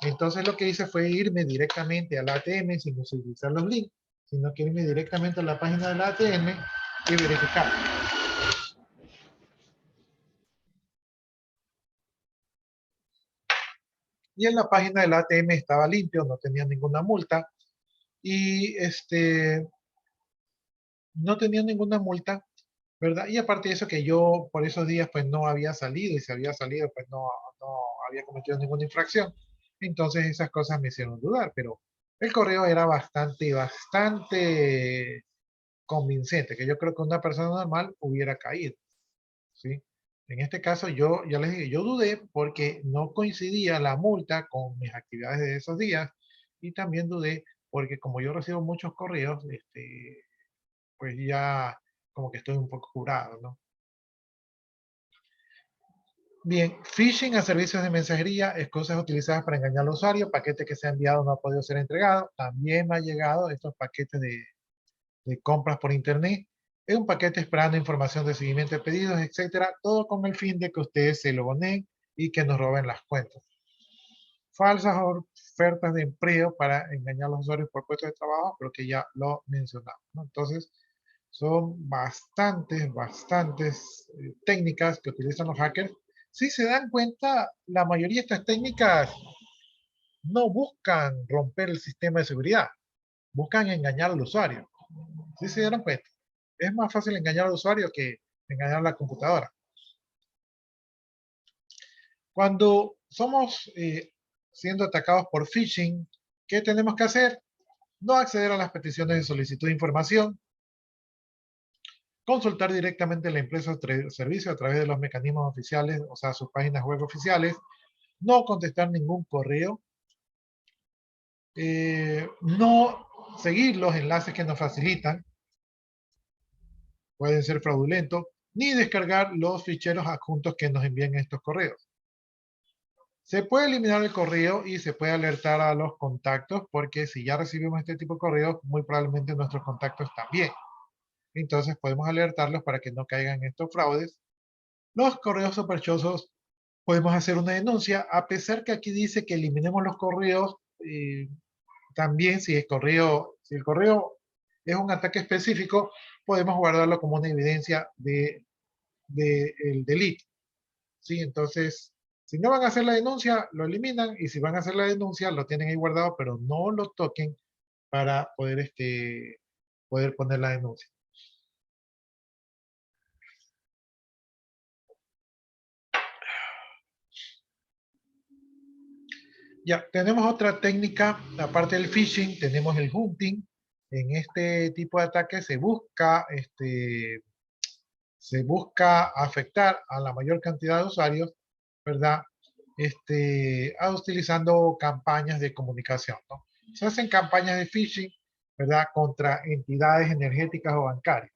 Entonces lo que hice fue irme directamente al ATM sin utilizar los links, sino que irme directamente a la página del ATM y verificar. Y en la página del ATM estaba limpio, no tenía ninguna multa. y no tenía ninguna multa, ¿verdad? Y aparte de eso que yo por esos días pues no había salido, y si había salido pues no había cometido ninguna infracción. Entonces esas cosas me hicieron dudar, pero el correo era bastante convincente, que yo creo que una persona normal hubiera caído, ¿sí? En este caso yo, ya les dije, yo dudé porque no coincidía la multa con mis actividades de esos días, y también dudé porque como yo recibo muchos correos, pues ya como que estoy un poco jurado, ¿no? Bien, phishing a servicios de mensajería, excusas utilizadas para engañar al usuario, paquete que se ha enviado no ha podido ser entregado. También me ha llegado estos paquetes de compras por internet. Es un paquete esperando información de seguimiento de pedidos, etcétera, todo con el fin de que ustedes se logoneen y que nos roben las cuentas. Falsas ofertas de empleo para engañar a los usuarios por puestos de trabajo, pero que ya lo mencionamos, ¿no? Entonces, son bastantes técnicas que utilizan los hackers. Si se dan cuenta, la mayoría de estas técnicas no buscan romper el sistema de seguridad, buscan engañar al usuario. ¿Sí se dieron cuenta? Es más fácil engañar al usuario que engañar a la computadora. Cuando somos siendo atacados por phishing, ¿qué tenemos que hacer? No acceder a las peticiones de solicitud de información, consultar directamente la empresa o servicio a través de los mecanismos oficiales, o sea, sus páginas web oficiales, no contestar ningún correo, no seguir los enlaces que nos facilitan, pueden ser fraudulentos, ni descargar los ficheros adjuntos que nos envían estos correos. Se puede eliminar el correo y se puede alertar a los contactos, porque si ya recibimos este tipo de correos, muy probablemente nuestros contactos también. Entonces podemos alertarlos para que no caigan en estos fraudes. Los correos sospechosos, podemos hacer una denuncia, a pesar que aquí dice que eliminemos los correos, también si el correo es un ataque específico, podemos guardarlo como una evidencia del delito, ¿sí? Entonces, si no van a hacer la denuncia, lo eliminan, y si van a hacer la denuncia, lo tienen ahí guardado, pero no lo toquen para poder, poder poner la denuncia. Ya, tenemos otra técnica, aparte del phishing, tenemos el hunting. En este tipo de ataque se busca afectar a la mayor cantidad de usuarios, ¿verdad? Utilizando campañas de comunicación, ¿no? Se hacen campañas de phishing, ¿verdad? Contra entidades energéticas o bancarias,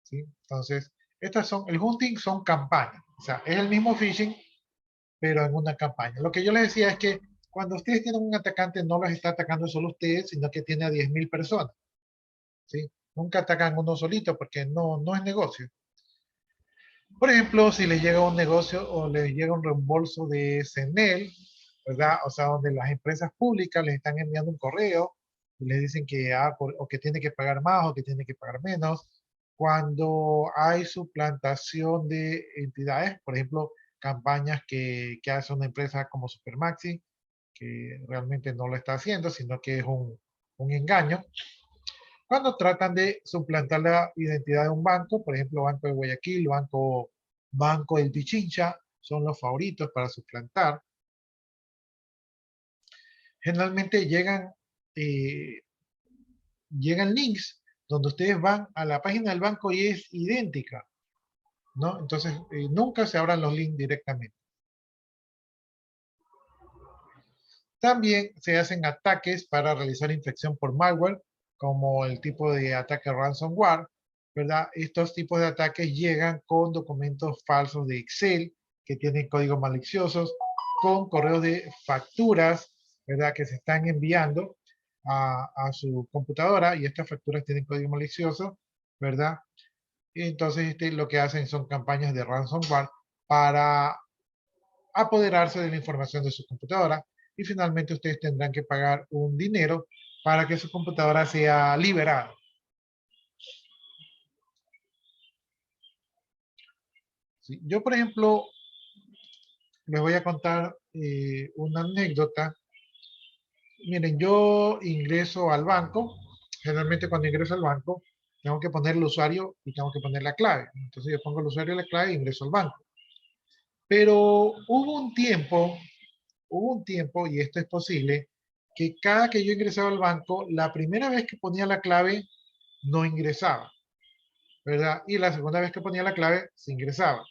¿sí? Entonces, el hunting son campañas, o sea, es el mismo phishing, pero en una campaña. Lo que yo les decía es que cuando ustedes tienen un atacante, no los está atacando solo ustedes, sino que tiene a 10.000 personas, ¿sí? Nunca atacan uno solito porque no es negocio. Por ejemplo, si les llega un negocio o les llega un reembolso de CENEL, ¿verdad? O sea, donde las empresas públicas les están enviando un correo y les dicen que, o que tiene que pagar más o que tiene que pagar menos. Cuando hay suplantación de entidades, por ejemplo, campañas que hace una empresa como Supermaxi, que realmente no lo está haciendo, sino que es un engaño. Cuando tratan de suplantar la identidad de un banco, por ejemplo, Banco de Guayaquil, Banco del Pichincha, son los favoritos para suplantar. Generalmente llegan links donde ustedes van a la página del banco y es idéntica, ¿no? Entonces, nunca se abran los links directamente. También se hacen ataques para realizar infección por malware, como el tipo de ataque ransomware, ¿verdad? Estos tipos de ataques llegan con documentos falsos de Excel que tienen códigos maliciosos, con correos de facturas, ¿verdad? Que se están enviando a su computadora, y estas facturas tienen código malicioso, ¿verdad? Y entonces lo que hacen son campañas de ransomware para apoderarse de la información de su computadora, y finalmente ustedes tendrán que pagar un dinero para que su computadora sea liberada. ¿Sí? Yo, por ejemplo, les voy a contar una anécdota. Miren, yo ingreso al banco. Generalmente cuando ingreso al banco, tengo que poner el usuario y tengo que poner la clave. Entonces yo pongo el usuario y la clave e ingreso al banco. Pero hubo un tiempo, y esto es posible, que cada que yo ingresaba al banco, la primera vez que ponía la clave, no ingresaba, ¿verdad? Y la segunda vez que ponía la clave, se ingresaba.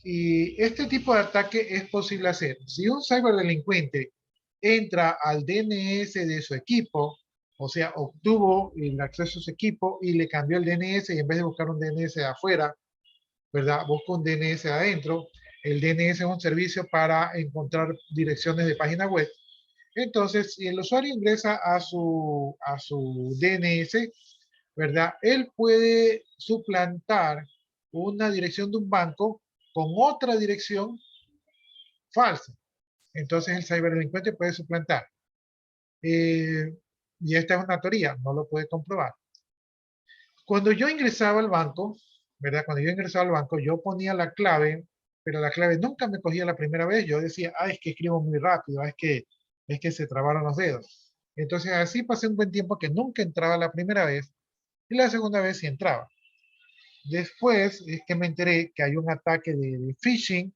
Y este tipo de ataque es posible hacer. Si un ciberdelincuente entra al DNS de su equipo, o sea, obtuvo el acceso a su equipo y le cambió el DNS y en vez de buscar un DNS de afuera, ¿verdad? Busca un DNS adentro. El DNS es un servicio para encontrar direcciones de página web. Entonces, si el usuario ingresa a su DNS, ¿verdad? Él puede suplantar una dirección de un banco con otra dirección falsa. Entonces el ciberdelincuente puede suplantar. Y esta es una teoría, no lo puede comprobar. Cuando yo ingresaba al banco, ¿verdad? Cuando yo ingresaba al banco, yo ponía la clave, pero la clave nunca me cogía la primera vez. Yo decía, ah, es que escribo muy rápido, es que se trabaron los dedos. Entonces así pasé un buen tiempo que nunca entraba la primera vez y la segunda vez sí entraba. Después es que me enteré que hay un ataque de phishing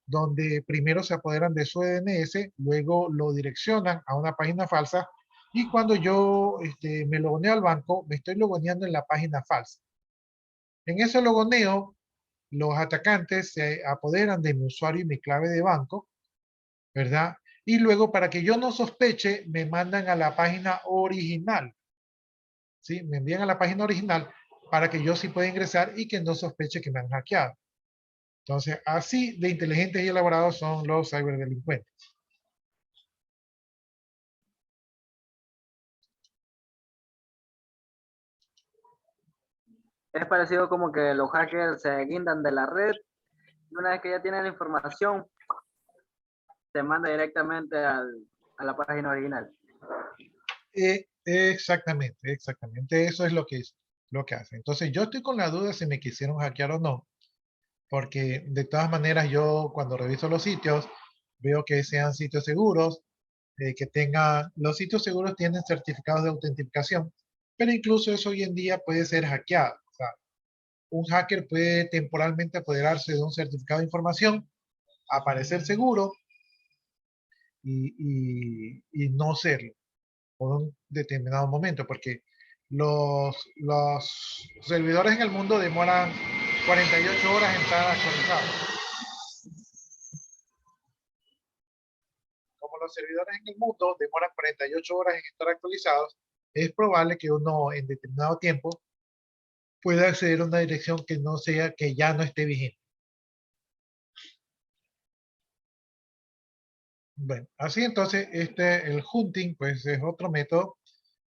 donde primero se apoderan de su DNS, luego lo direccionan a una página falsa y cuando yo me logoneo al banco, me estoy logoneando en la página falsa. En ese logoneo, los atacantes se apoderan de mi usuario y mi clave de banco, ¿verdad? Y luego, para que yo no sospeche, me mandan a la página original, ¿sí? Me envían a la página original para que yo sí pueda ingresar y que no sospeche que me han hackeado. Entonces, así de inteligentes y elaborados son los ciberdelincuentes. Es parecido como que los hackers se guindan de la red y una vez que ya tienen la información, se manda directamente a la página original. Exactamente, exactamente. Eso es lo que hace. Entonces, yo estoy con la duda si me quisieron hackear o no, porque de todas maneras yo cuando reviso los sitios, veo que sean sitios seguros, que tengan, los sitios seguros tienen certificados de autenticación, pero incluso eso hoy en día puede ser hackeado. O sea, un hacker puede temporalmente apoderarse de un certificado de información, aparecer seguro y no serlo por un determinado momento, porque los servidores en el mundo demoran 48 horas en estar actualizados. Como los servidores en el mundo demoran 48 horas en estar actualizados, es probable que uno en determinado tiempo pueda acceder a una dirección que no sea, que ya no esté vigente. Bueno, así entonces, el hunting, pues es otro método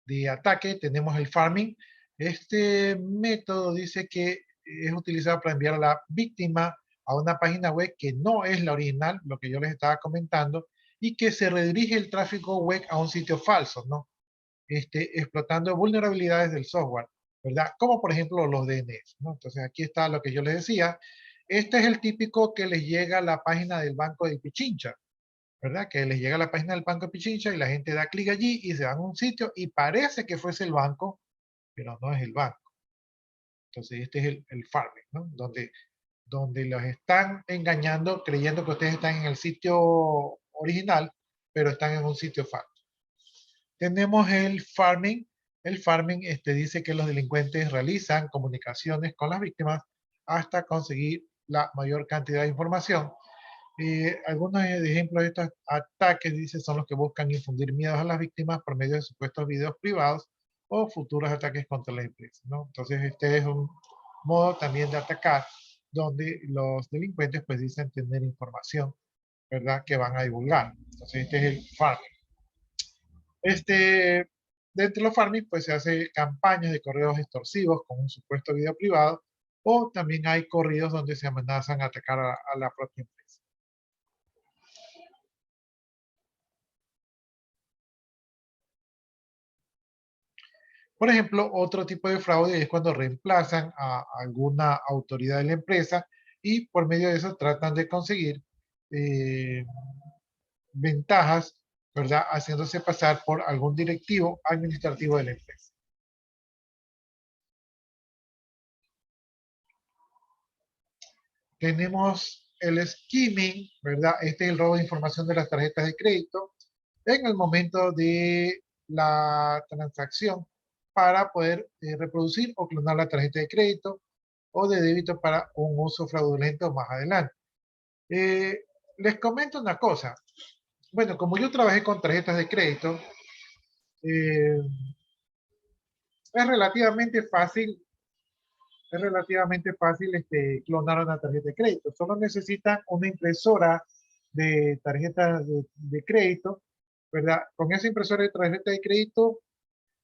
de ataque. Tenemos el farming. Este método dice que es utilizado para enviar a la víctima a una página web que no es la original, lo que yo les estaba comentando, y que se redirige el tráfico web a un sitio falso, ¿no? Explotando vulnerabilidades del software, ¿verdad? Como por ejemplo los DNS, ¿no? Entonces aquí está lo que yo les decía. Este es el típico que les llega a la página del Banco de Pichincha, ¿verdad? Que les llega a la página del Banco de Pichincha y la gente da clic allí y se van a un sitio y parece que fuese el banco, pero no es el banco. Entonces este es el farming, ¿no? Donde los están engañando creyendo que ustedes están en el sitio original, pero están en un sitio falso. Tenemos el farming. El farming dice que los delincuentes realizan comunicaciones con las víctimas hasta conseguir la mayor cantidad de información. Algunos ejemplos de estos ataques, dice, son los que buscan infundir miedos a las víctimas por medio de supuestos videos privados o futuros ataques contra la empresa, ¿no? Entonces, este es un modo también de atacar donde los delincuentes pues dicen tener información, ¿verdad? Que van a divulgar. Entonces, este es el farming. Dentro de los farming pues se hace campañas de correos extorsivos con un supuesto video privado o también hay corridos donde se amenazan a atacar a la propia empresa. Por ejemplo, otro tipo de fraude es cuando reemplazan a alguna autoridad de la empresa y por medio de eso tratan de conseguir ventajas ¿verdad? Haciéndose pasar por algún directivo administrativo de la empresa. Tenemos el skimming, ¿verdad? Este es el robo de información de las tarjetas de crédito en el momento de la transacción para poder reproducir o clonar la tarjeta de crédito o de débito para un uso fraudulento más adelante. Les comento una cosa. Bueno, como yo trabajé con tarjetas de crédito, es relativamente fácil clonar una tarjeta de crédito. Solo necesitan una impresora de tarjetas de crédito, ¿verdad? Con esa impresora de tarjeta de crédito,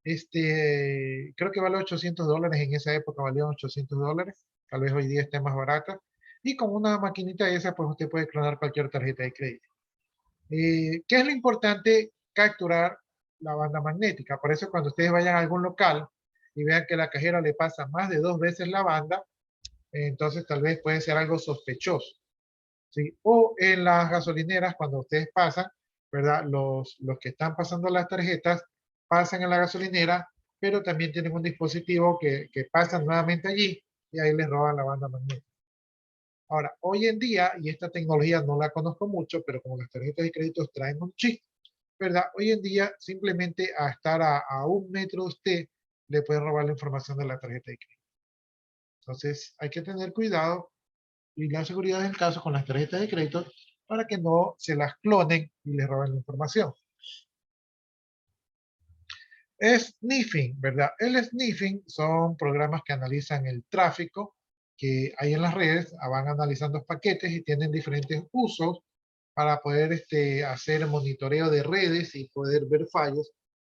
creo que vale $800, en esa época valían $800, tal vez hoy día esté más barata. Y con una maquinita esa, pues usted puede clonar cualquier tarjeta de crédito. ¿Qué es lo importante? Capturar la banda magnética. Por eso cuando ustedes vayan a algún local y vean que la cajera le pasa más de 2 veces la banda, entonces tal vez puede ser algo sospechoso, ¿sí? O en las gasolineras, cuando ustedes pasan, ¿verdad? Los que están pasando las tarjetas pasan en la gasolinera, pero también tienen un dispositivo que pasan nuevamente allí y ahí les roban la banda magnética. Ahora, hoy en día, y esta tecnología no la conozco mucho, pero como las tarjetas de crédito traen un chip, ¿verdad? Hoy en día, simplemente a estar a 1 metro de usted, le pueden robar la información de la tarjeta de crédito. Entonces, hay que tener cuidado y la seguridad del caso con las tarjetas de crédito para que no se las clonen y les roben la información. Sniffing, ¿verdad? El sniffing son programas que analizan el tráfico que hay en las redes, van analizando paquetes y tienen diferentes usos para poder hacer monitoreo de redes y poder ver fallos,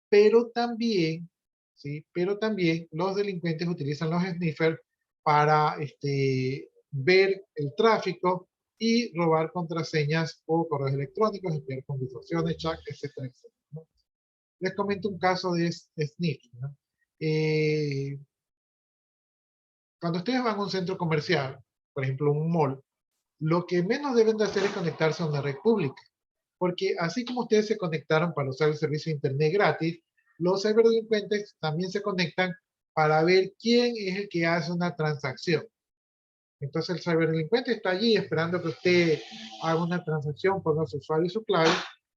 pero también, ¿sí? Pero también los delincuentes utilizan los sniffers para ver el tráfico y robar contraseñas o correos electrónicos, espiar conversaciones, chat, etcétera, etcétera, ¿no? Les comento un caso de sniffing, ¿no? Cuando ustedes van a un centro comercial, por ejemplo un mall, lo que menos deben de hacer es conectarse a una red pública, porque así como ustedes se conectaron para usar el servicio de internet gratis, los ciberdelincuentes también se conectan para ver quién es el que hace una transacción. Entonces el ciberdelincuente está allí esperando que usted haga una transacción, ponga su usuario y su clave,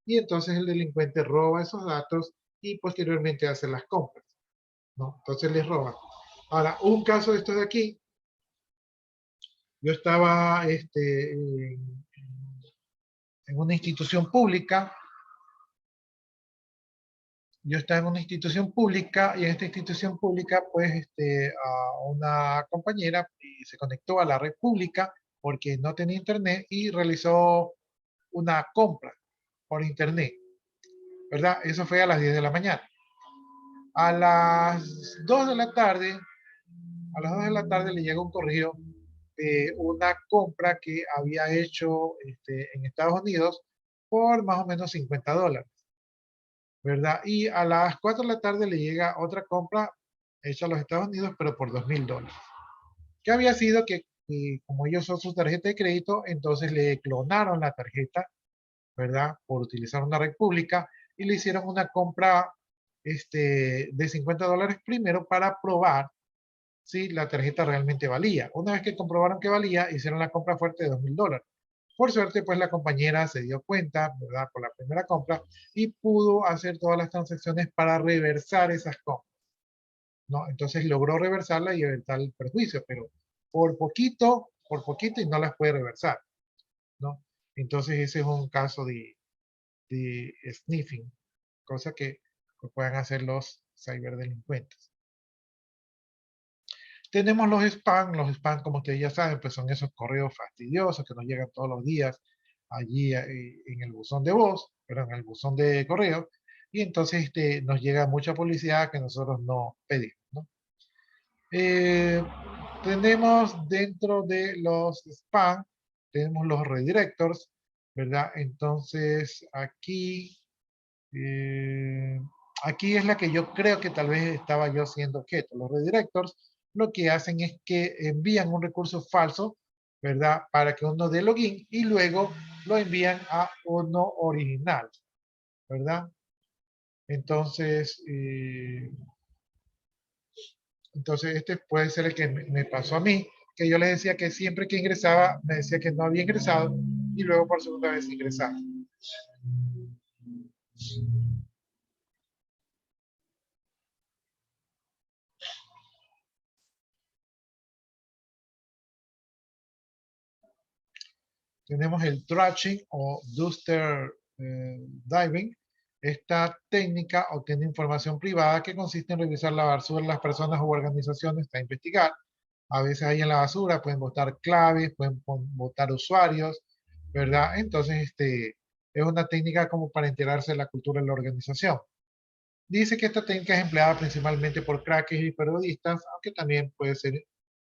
y entonces el delincuente roba esos datos y posteriormente hace las compras, ¿no? Entonces les roba. Ahora, un caso de esto de aquí, yo estaba en una institución pública. Yo estaba en una institución pública y en esta institución pública, pues, a una compañera se conectó a la red pública porque no tenía internet y realizó una compra por internet, ¿verdad? Eso fue a las 10 de la mañana. A las 2 de la tarde, le llega un correo de una compra que había hecho en Estados Unidos por más o menos $50, ¿verdad? Y a las 4 de la tarde le llega otra compra hecha a los Estados Unidos, pero por $2,000. Que había sido que como ellos son su tarjeta de crédito, entonces le clonaron la tarjeta, ¿verdad? Por utilizar una red pública y le hicieron una compra de $50 primero para probar si la tarjeta realmente valía. Una vez que comprobaron que valía, hicieron la compra fuerte de $2,000. Por suerte, pues la compañera se dio cuenta, ¿verdad? Por la primera compra y pudo hacer todas las transacciones para reversar esas compras, ¿no? Entonces logró reversarla y evitar el perjuicio, pero por poquito y no las puede reversar, ¿no? Entonces ese es un caso de sniffing, cosa que pueden hacer los ciberdelincuentes. Tenemos los spam como ustedes ya saben, pues son esos correos fastidiosos que nos llegan todos los días allí en el buzón de voz, pero en el buzón de correo, y entonces nos llega mucha publicidad que nosotros no pedimos, ¿no? Tenemos dentro de los spam, tenemos los redirectors, ¿verdad? Entonces aquí es la que yo creo que tal vez estaba yo siendo objeto. Los redirectors lo que hacen es que envían un recurso falso, ¿verdad? Para que uno dé login y luego lo envían a uno original, ¿verdad? Entonces, este puede ser el que me pasó a mí, que yo le decía que siempre que ingresaba, me decía que no había ingresado, y luego por segunda vez ingresaba. Tenemos el dredging o duster diving. Esta técnica obtiene información privada que consiste en revisar la basura de las personas u organizaciones a investigar. A veces ahí en la basura pueden botar claves, pueden botar usuarios, ¿verdad? Entonces, es una técnica como para enterarse de la cultura de la organización. Dice que esta técnica es empleada principalmente por crackers y periodistas, aunque también puede ser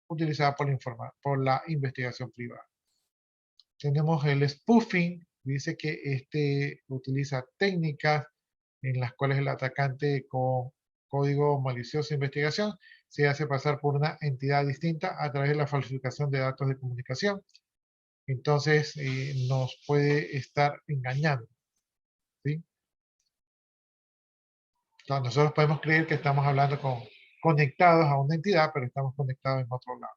utilizada por la investigación privada. Tenemos el spoofing, dice que utiliza técnicas en las cuales el atacante con código malicioso de investigación se hace pasar por una entidad distinta a través de la falsificación de datos de comunicación. Entonces nos puede estar engañando, ¿sí? Entonces, nosotros podemos creer que estamos hablando conectados a una entidad, pero estamos conectados en otro lado.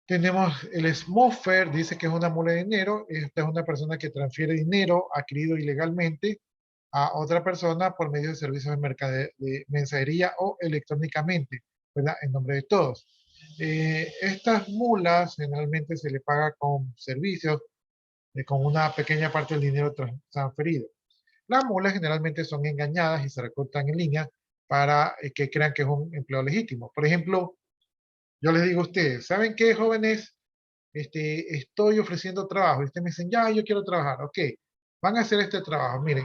Tenemos el smurfer, dice que es una mula de dinero. Esta es una persona que transfiere dinero adquirido ilegalmente a otra persona por medio de servicios de mensajería o electrónicamente, ¿verdad? En nombre de todos. Estas mulas generalmente se le paga con servicios, con una pequeña parte del dinero transferido. Las mulas generalmente son engañadas y se reclutan en línea para que crean que es un empleo legítimo. Por ejemplo, yo les digo a ustedes, ¿saben qué, jóvenes? Estoy ofreciendo trabajo. Y ustedes me dicen, ya, yo quiero trabajar. Ok, van a hacer este trabajo. Miren,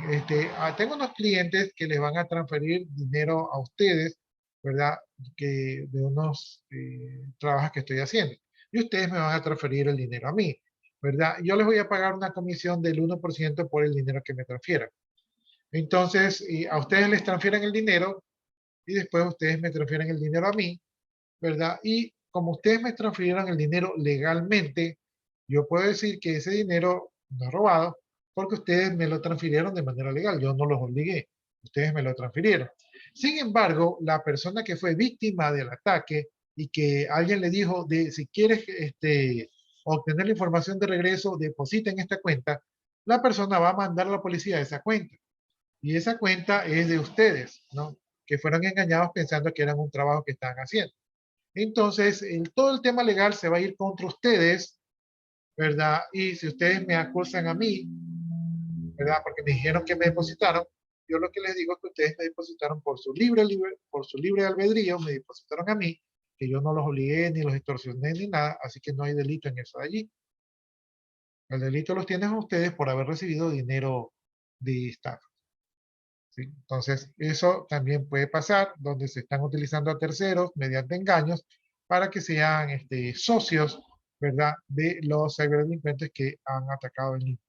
tengo unos clientes que les van a transferir dinero a ustedes, ¿verdad? De unos trabajos que estoy haciendo. Y ustedes me van a transferir el dinero a mí, ¿verdad? Yo les voy a pagar una comisión del 1% por el dinero que me transfieran. Entonces, a ustedes les transfieren el dinero y después ustedes me transfieren el dinero a mí, ¿verdad? Y como ustedes me transfirieron el dinero legalmente, yo puedo decir que ese dinero no es robado porque ustedes me lo transfirieron de manera legal. Yo no los obligué. Ustedes me lo transfirieron. Sin embargo, la persona que fue víctima del ataque y que alguien le dijo de si quieres obtener la información de regreso, deposita en esta cuenta, la persona va a mandar a la policía esa cuenta. Y esa cuenta es de ustedes, ¿no? Que fueron engañados pensando que eran un trabajo que estaban haciendo. Entonces, todo el tema legal se va a ir contra ustedes, ¿verdad? Y si ustedes me acusan a mí, ¿verdad? Porque me dijeron que me depositaron, yo lo que les digo es que ustedes me depositaron por su libre albedrío, me depositaron a mí, que yo no los obligué, ni los extorsioné, ni nada, así que no hay delito en eso de allí. El delito los tienen ustedes por haber recibido dinero de estafa. ¿Sí? Entonces, eso también puede pasar, donde se están utilizando a terceros mediante engaños para que sean socios, ¿verdad?, de los ciberdelincuentes que han atacado el línea.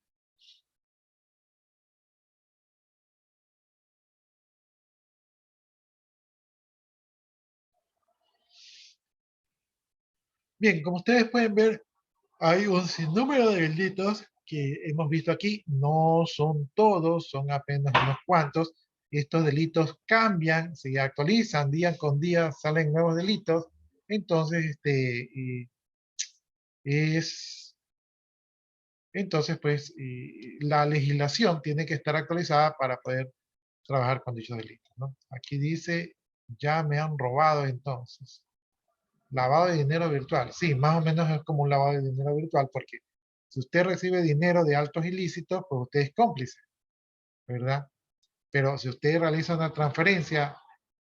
Bien, como ustedes pueden ver, hay un sinnúmero de delitos que hemos visto aquí. No son todos, son apenas unos cuantos. Estos delitos cambian, se actualizan día con día, salen nuevos delitos. Entonces, pues, la legislación tiene que estar actualizada para poder trabajar con dichos delitos, ¿no? Aquí dice, ya me han robado entonces. Lavado de dinero virtual. Sí, más o menos es como un lavado de dinero virtual, porque si usted recibe dinero de actos ilícitos, pues usted es cómplice, ¿verdad? Pero si usted realiza una transferencia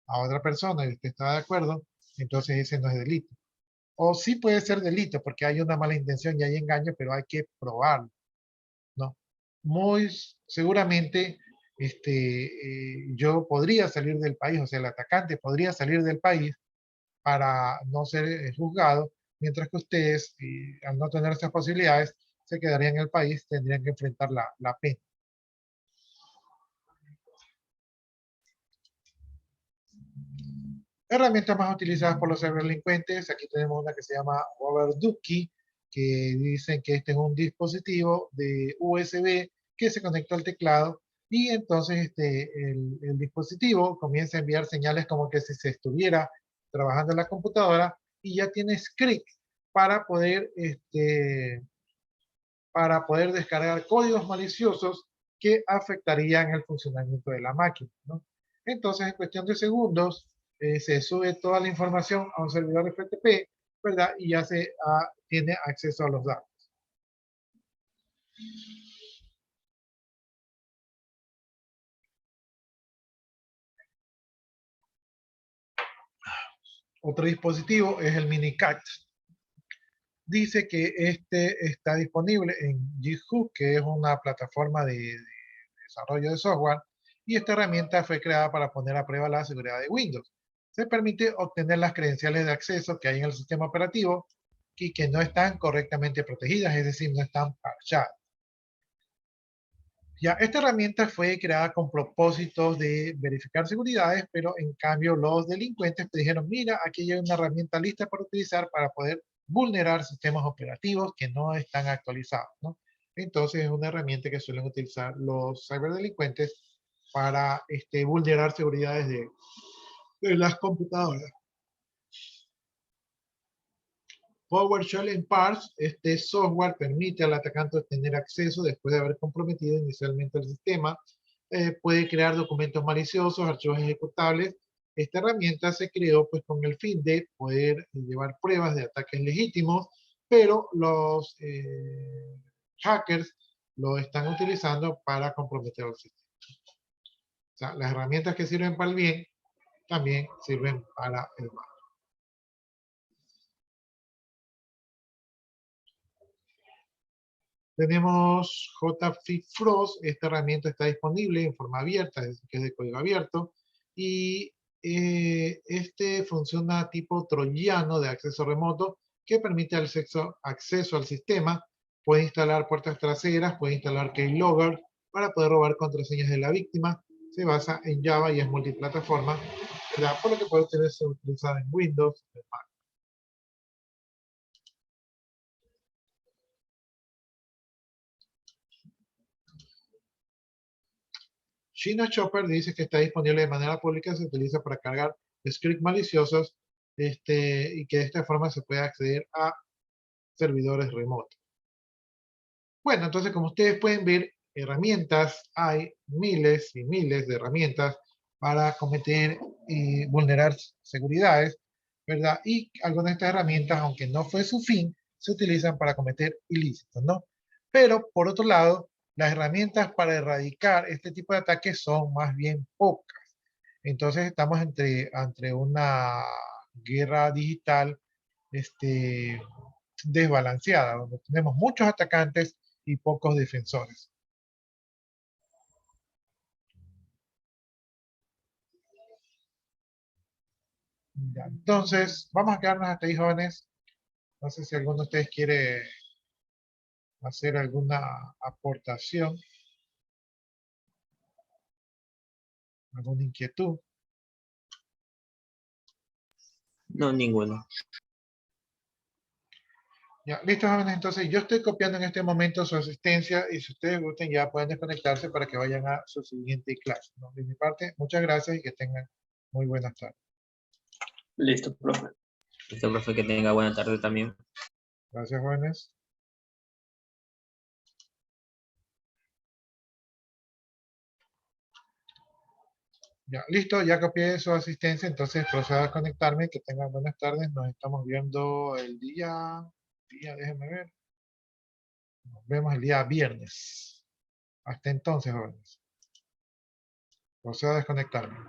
a otra persona y usted está de acuerdo, entonces ese no es delito. O sí puede ser delito, porque hay una mala intención y hay engaño, pero hay que probarlo, ¿no? Muy seguramente yo podría salir del país, o sea, el atacante podría salir del país para no ser juzgado, mientras que ustedes, al no tener estas posibilidades, se quedarían en el país, tendrían que enfrentar la pena. Herramientas más utilizadas por los ciberdelincuentes, aquí tenemos una que se llama Overducky, que dicen que este es un dispositivo de USB que se conecta al teclado Y entonces el dispositivo comienza a enviar señales como que si se estuviera trabajando en la computadora y ya tiene script para poder descargar códigos maliciosos que afectarían el funcionamiento de la máquina, ¿no? Entonces, en cuestión de segundos, se sube toda la información a un servidor FTP, ¿verdad? Y ya tiene acceso a los datos. Otro dispositivo es el MiniCat. Dice que este está disponible en GitHub, que es una plataforma de desarrollo de software, y esta herramienta fue creada para poner a prueba la seguridad de Windows. Se permite obtener las credenciales de acceso que hay en el sistema operativo y que no están correctamente protegidas, es decir, no están parchadas. Ya, esta herramienta fue creada con propósitos de verificar seguridades, pero en cambio los delincuentes te dijeron, mira, aquí hay una herramienta lista para utilizar para poder vulnerar sistemas operativos que no están actualizados, ¿no? Entonces es una herramienta que suelen utilizar los ciberdelincuentes para vulnerar seguridades de las computadoras. PowerShell en parse, este software permite al atacante obtener acceso después de haber comprometido inicialmente el sistema. Puede crear documentos maliciosos, archivos ejecutables. Esta herramienta se creó pues con el fin de poder llevar pruebas de ataques legítimos, pero los hackers lo están utilizando para comprometer el sistema. O sea, las herramientas que sirven para el bien también sirven para el mal. Tenemos JFrog. Esta herramienta está disponible en forma abierta, es decir, que es de código abierto. Y funciona tipo troyano de acceso remoto que permite acceso al sistema. Puede instalar puertas traseras, puede instalar keylogger para poder robar contraseñas de la víctima. Se basa en Java y es multiplataforma, ¿verdad? Por lo que puede ser utilizado en Windows, en Mac. China Chopper dice que está disponible de manera pública, se utiliza para cargar scripts maliciosos y que de esta forma se puede acceder a servidores remotos. Bueno, entonces como ustedes pueden ver, herramientas, hay miles y miles de herramientas para cometer y vulnerar seguridades, ¿verdad? Y algunas de estas herramientas, aunque no fue su fin, se utilizan para cometer ilícitos, ¿no? Pero, por otro lado, las herramientas para erradicar este tipo de ataques son más bien pocas. Entonces estamos ante una guerra digital desbalanceada, donde tenemos muchos atacantes y pocos defensores. Ya, entonces, vamos a quedarnos hasta ahí, jóvenes. No sé si alguno de ustedes quiere hacer alguna aportación, alguna inquietud. No, ninguno. Ya, listo, jóvenes. Entonces, yo estoy copiando en este momento su asistencia y si ustedes gusten ya pueden desconectarse para que vayan a su siguiente clase, ¿no? De mi parte, muchas gracias y que tengan muy buenas tardes. Listo, profe. Listo, profe, que tenga buena tarde también. Gracias, jóvenes. Ya, listo, ya copié su asistencia, entonces procedo a conectarme. Que tengan buenas tardes. Nos estamos viendo el día, déjenme ver. Nos vemos el día viernes. Hasta entonces, jóvenes. Procedo a desconectarme.